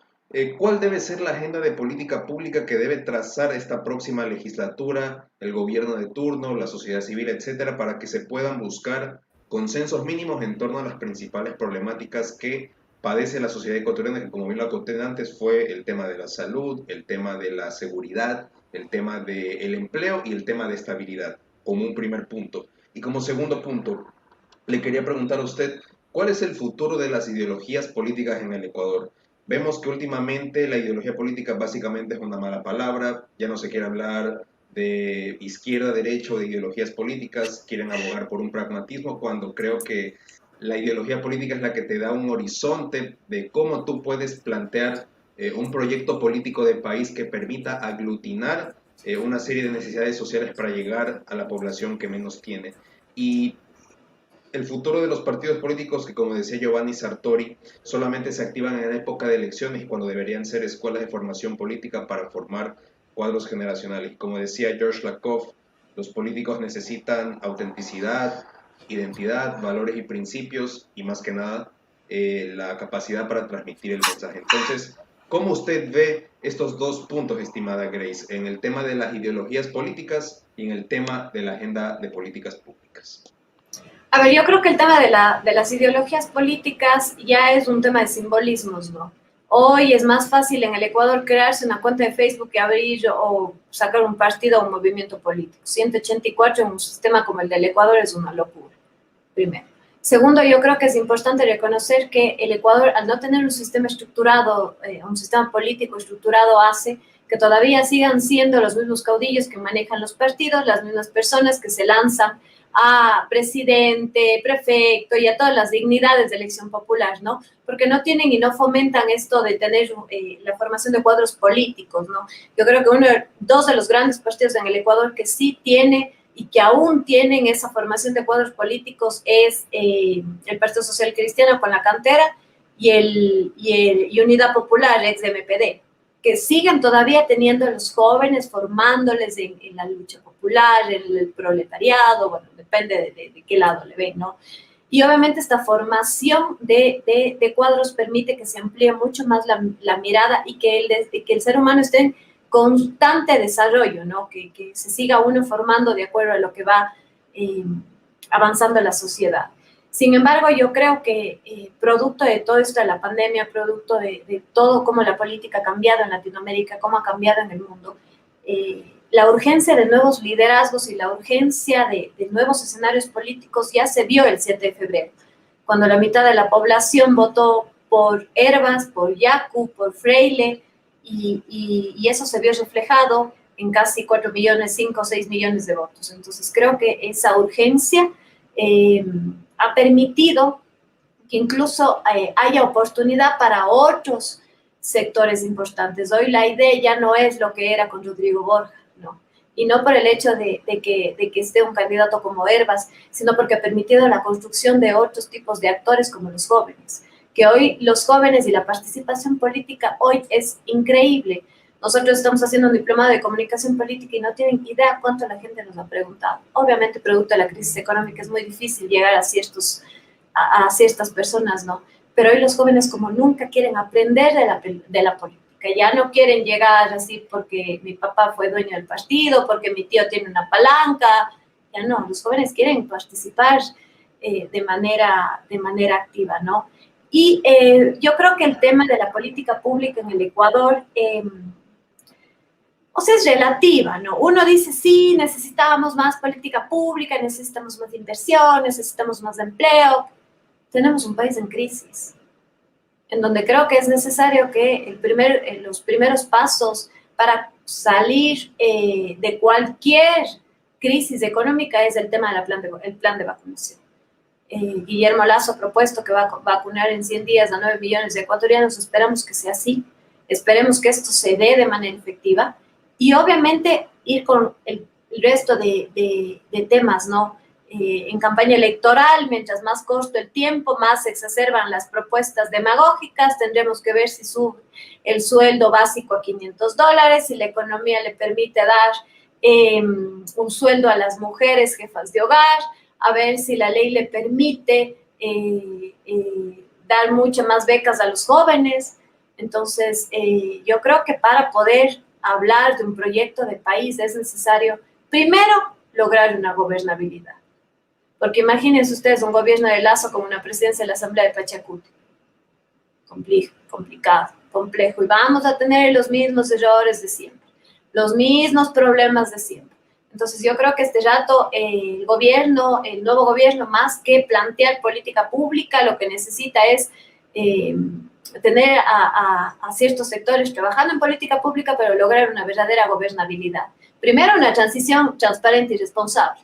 ¿cuál debe ser la agenda de política pública que debe trazar esta próxima legislatura, el gobierno de turno, la sociedad civil, etcétera, para que se puedan buscar consensos mínimos en torno a las principales problemáticas que padece la sociedad ecuatoriana, que como bien lo conté antes, fue el tema de la salud, el tema de la seguridad, el tema del empleo y el tema de estabilidad, como un primer punto. Y como segundo punto, le quería preguntar a usted, ¿cuál es el futuro de las ideologías políticas en el Ecuador? Vemos que últimamente la ideología política básicamente es una mala palabra, ya no se quiere hablar de izquierda, derecha o de ideologías políticas, quieren abogar por un pragmatismo cuando creo que la ideología política es la que te da un horizonte de cómo tú puedes plantear un proyecto político de país que permita aglutinar una serie de necesidades sociales para llegar a la población que menos tiene. Y el futuro de los partidos políticos que, como decía Giovanni Sartori, solamente se activan en época de elecciones y cuando deberían ser escuelas de formación política para formar cuadros generacionales. Como decía George Lakoff, los políticos necesitan autenticidad, identidad, valores y principios y más que nada la capacidad para transmitir el mensaje. Entonces, ¿cómo usted ve estos dos puntos, estimada Grace, en el tema de las ideologías políticas y en el tema de la agenda de políticas públicas? A ver, yo creo que el tema de las ideologías políticas ya es un tema de simbolismos, ¿no? Hoy es más fácil en el Ecuador crearse una cuenta de Facebook que abrir o sacar un partido o un movimiento político. 184 en un sistema como el del Ecuador es una locura, primero. Segundo, yo creo que es importante reconocer que el Ecuador, al no tener un sistema estructurado, un sistema político estructurado, hace que todavía sigan siendo los mismos caudillos que manejan los partidos, las mismas personas que se lanzan a presidente, prefecto y a todas las dignidades de elección popular, ¿no? Porque no tienen y no fomentan esto de tener la formación de cuadros políticos, ¿no? Yo creo que dos de los grandes partidos en el Ecuador que sí tiene y que aún tienen esa formación de cuadros políticos es el Partido Social Cristiano con la cantera y Unidad Popular, ex de MPD, que siguen todavía teniendo a los jóvenes, formándoles en la lucha popular, en el proletariado, bueno, depende de qué lado le ven, ¿no? Y obviamente esta formación de cuadros permite que se amplíe mucho más la mirada y que el ser humano esté en constante desarrollo, ¿no? Que se siga uno formando de acuerdo a lo que va avanzando la sociedad. Sin embargo, yo creo que producto de todo esto de la pandemia, producto de todo cómo la política ha cambiado en Latinoamérica, cómo ha cambiado en el mundo, la urgencia de nuevos liderazgos y la urgencia de nuevos escenarios políticos ya se vio el 7 de febrero, cuando la mitad de la población votó por Hervas, por Yacu, por Freile, y eso se vio reflejado en casi 4 millones, 5 o 6 millones de votos. Entonces, creo que esa urgencia ha permitido que incluso haya oportunidad para otros sectores importantes. Hoy la idea ya no es lo que era con Rodrigo Borja, ¿no? Y no por el hecho de que esté un candidato como Hervas, sino porque ha permitido la construcción de otros tipos de actores como los jóvenes, que hoy los jóvenes y la participación política hoy es increíble. Nosotros estamos haciendo un diplomado de comunicación política y no tienen idea cuánto la gente nos ha preguntado. Obviamente, producto de la crisis económica, es muy difícil llegar a ciertas personas, ¿no? Pero hoy los jóvenes como nunca quieren aprender de la política. Ya no quieren llegar así porque mi papá fue dueño del partido, porque mi tío tiene una palanca. Ya no, los jóvenes quieren participar de manera activa, ¿no? Y yo creo que el tema de la política pública en el Ecuador, o sea, es relativa, ¿no? Uno dice, sí, necesitamos más política pública, necesitamos más inversión, necesitamos más empleo. Tenemos un país en crisis, en donde creo que es necesario que los primeros pasos para salir de cualquier crisis económica es el tema del plan de vacunación. Guillermo Lasso ha propuesto que va a vacunar en 100 días a 9 millones de ecuatorianos. Esperamos que sea así. Esperemos que esto se dé de manera efectiva. Y obviamente ir con el resto de temas, ¿no? En campaña electoral, mientras más corto el tiempo, más se exacerban las propuestas demagógicas. Tendremos que ver si sube el sueldo básico a $500, si la economía le permite dar un sueldo a las mujeres jefas de hogar, a ver si la ley le permite dar muchas más becas a los jóvenes. Entonces, yo creo que para poder hablar de un proyecto de país es necesario, primero, lograr una gobernabilidad. Porque imagínense ustedes un gobierno de Lasso como una presidencia de la Asamblea de Pachacuti. Complicado, complejo. Y vamos a tener los mismos errores de siempre, los mismos problemas de siempre. Entonces yo creo que este rato el nuevo gobierno, más que plantear política pública, lo que necesita es tener a ciertos sectores trabajando en política pública, pero lograr una verdadera gobernabilidad. Primero, una transición transparente y responsable,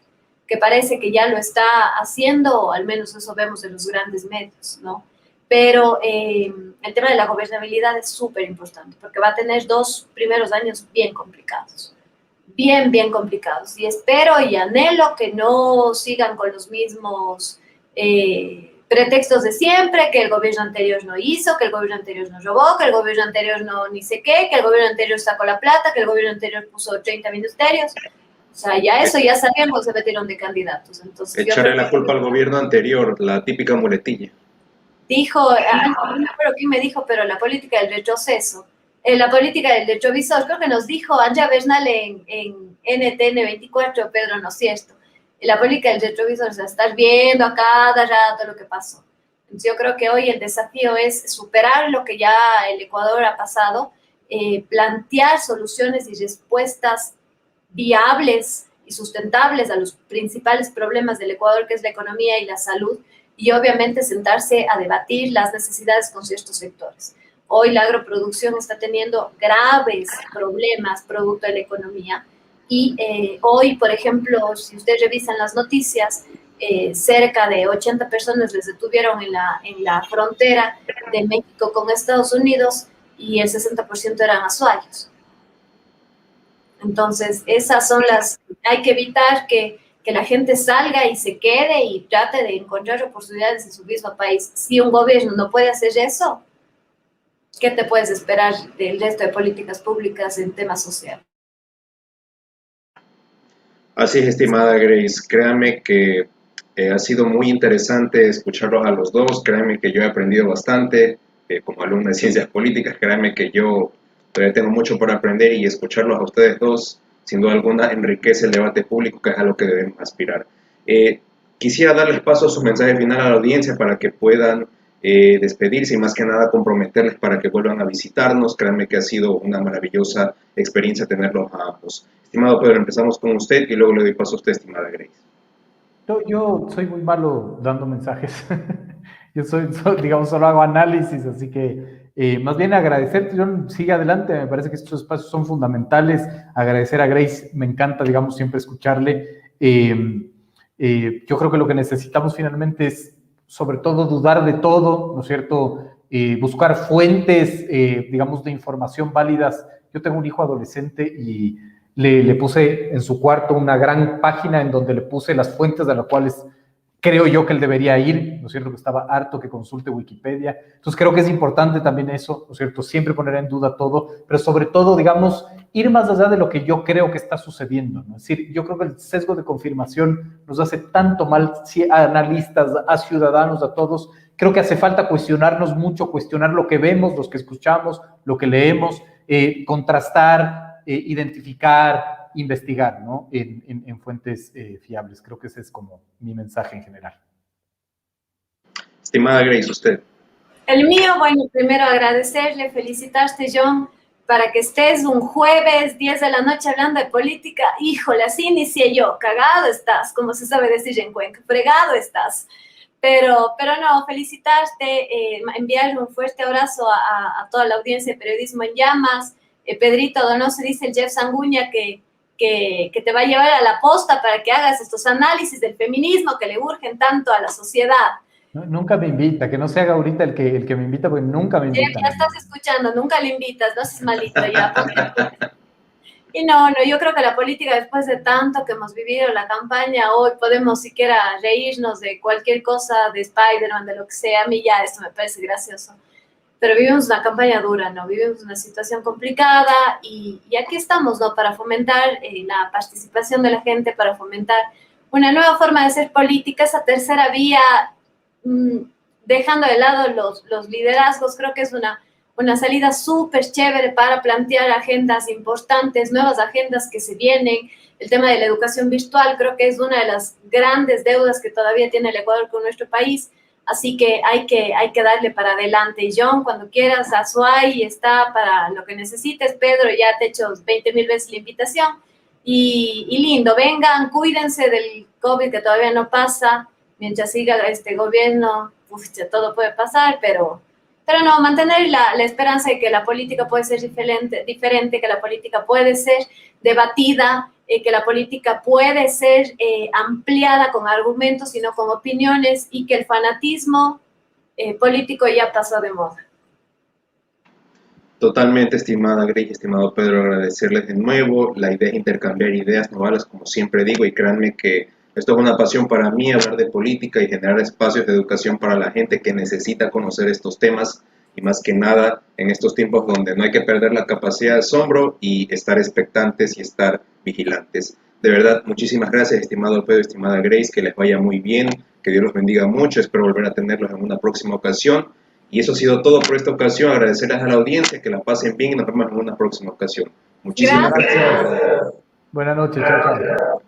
que parece que ya lo está haciendo, o al menos eso vemos en los grandes medios, ¿no? Pero el tema de la gobernabilidad es súper importante, porque va a tener 2 primeros años bien complicados. Bien complicados. Y espero y anhelo que no sigan con los mismos pretextos de siempre, que el gobierno anterior no hizo, que el gobierno anterior no robó, que el gobierno anterior no ni sé qué, que el gobierno anterior sacó la plata, que el gobierno anterior puso 30 ministerios. O sea, ya sabíamos, se metieron de candidatos. Entonces, echarle la culpa al gobierno anterior, la típica muletilla. Dijo, no me acuerdo quién me dijo, pero la política del retroceso. La política del retrovisor, creo que nos dijo Anja Bernal en NTN 24, Pedro No es cierto. La política del retrovisor, o sea, estar viendo a cada rato lo que pasó. Entonces, yo creo que hoy el desafío es superar lo que ya el Ecuador ha pasado, plantear soluciones y respuestas viables y sustentables a los principales problemas del Ecuador, que es la economía y la salud, y obviamente sentarse a debatir las necesidades con ciertos sectores. Hoy la agroproducción está teniendo graves problemas producto de la economía Y hoy, por ejemplo, si ustedes revisan las noticias, cerca de 80 personas les detuvieron en la frontera de México con Estados Unidos y el 60% eran azuayos. Entonces, esas son hay que evitar que la gente salga y se quede y trate de encontrar oportunidades en su mismo país. Si un gobierno no puede hacer eso, ¿qué te puedes esperar del resto de políticas públicas en temas sociales? Así es, estimada Grace. Créame que ha sido muy interesante escucharlos a los dos. Créanme que yo he aprendido bastante como alumno de ciencias políticas. Créanme que yo todavía tengo mucho por aprender y escucharlos a ustedes dos, sin duda alguna, enriquece el debate público, que es a lo que debemos aspirar. Quisiera darles paso a su mensaje final a la audiencia para que puedan despedirse y más que nada comprometerles para que vuelvan a visitarnos. Créanme que ha sido una maravillosa experiencia tenerlos a ambos. Estimado Pedro, empezamos con usted y luego le doy paso a usted, estimada Grace. Yo soy muy malo dando mensajes. Yo digamos, solo hago análisis, así que más bien agradecerte, John, sigue adelante, me parece que estos espacios son fundamentales. Agradecer a Grace, me encanta, digamos, siempre escucharle. Yo creo que lo que necesitamos finalmente es, sobre todo, dudar de todo, ¿no es cierto? Buscar fuentes, digamos, de información válidas. Yo tengo un hijo adolescente y le puse en su cuarto una gran página en donde le puse las fuentes de las cuales creo yo que él debería ir, ¿no es cierto? Que estaba harto que consulte Wikipedia. Entonces creo que es importante también eso, ¿no es cierto? Siempre poner en duda todo, pero sobre todo, digamos, ir más allá de lo que yo creo que está sucediendo, ¿no? Es decir, yo creo que el sesgo de confirmación nos hace tanto mal a analistas, a ciudadanos, a todos. Creo que hace falta cuestionarnos mucho, cuestionar lo que vemos, lo que escuchamos, lo que leemos, contrastar, identificar, investigar, ¿no? En fuentes fiables. Creo que ese es como mi mensaje en general. Estimada Grace, usted. El mío, bueno, primero agradecerle, felicitarte, John, para que estés un jueves, 10 de la noche, hablando de política. Híjole, así inicié yo. Cagado estás, como se sabe decir en Cuenca. Fregado estás. Pero no, felicitarte, enviarle un fuerte abrazo a toda la audiencia de Periodismo en Llamas. Pedrito Donoso, dice el Jeff Sanguña que te va a llevar a la posta para que hagas estos análisis del feminismo que le urgen tanto a la sociedad. No, nunca me invita, que no se haga ahorita el que me invita, porque nunca me invita. Ya estás escuchando, nunca le invitas, no seas malito ya. Y no, yo creo que la política, después de tanto que hemos vivido la campaña, hoy podemos siquiera reírnos de cualquier cosa, de Spider-Man, de lo que sea. A mí ya esto me parece gracioso. Pero vivimos una campaña dura, ¿no? Vivimos una situación complicada y aquí estamos, ¿no? Para fomentar la participación de la gente, para fomentar una nueva forma de hacer política, esa tercera vía, dejando de lado los liderazgos. Creo que es una salida súper chévere para plantear agendas importantes, nuevas agendas que se vienen. El tema de la educación virtual creo que es una de las grandes deudas que todavía tiene el Ecuador con nuestro país. Así que hay que darle para adelante. John, cuando quieras, Azuay está para lo que necesites. Pedro, ya te he hecho 20,000 veces la invitación. Y lindo, vengan, cuídense del COVID que todavía no pasa. Mientras siga este gobierno, ya todo puede pasar, pero no, mantener la esperanza de que la política puede ser diferente, que la política puede ser debatida, que la política puede ser ampliada con argumentos y no con opiniones, y que el fanatismo político ya pasó de moda. Totalmente, estimada Grace, estimado Pedro, agradecerles de nuevo. La idea es intercambiar ideas, no balas, como siempre digo, y créanme que esto es una pasión para mí, hablar de política y generar espacios de educación para la gente que necesita conocer estos temas, y más que nada en estos tiempos donde no hay que perder la capacidad de asombro y estar expectantes y estar vigilantes. De verdad, muchísimas gracias, estimado Pedro, estimada Grace, que les vaya muy bien, que Dios los bendiga mucho, espero volver a tenerlos en una próxima ocasión. Y eso ha sido todo por esta ocasión, agradecerles a la audiencia, que la pasen bien y nos vemos en una próxima ocasión. Muchísimas gracias. Buenas noches, chao, chao.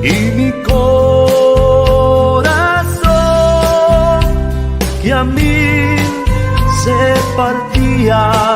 Y mi corazón que a mí se partía.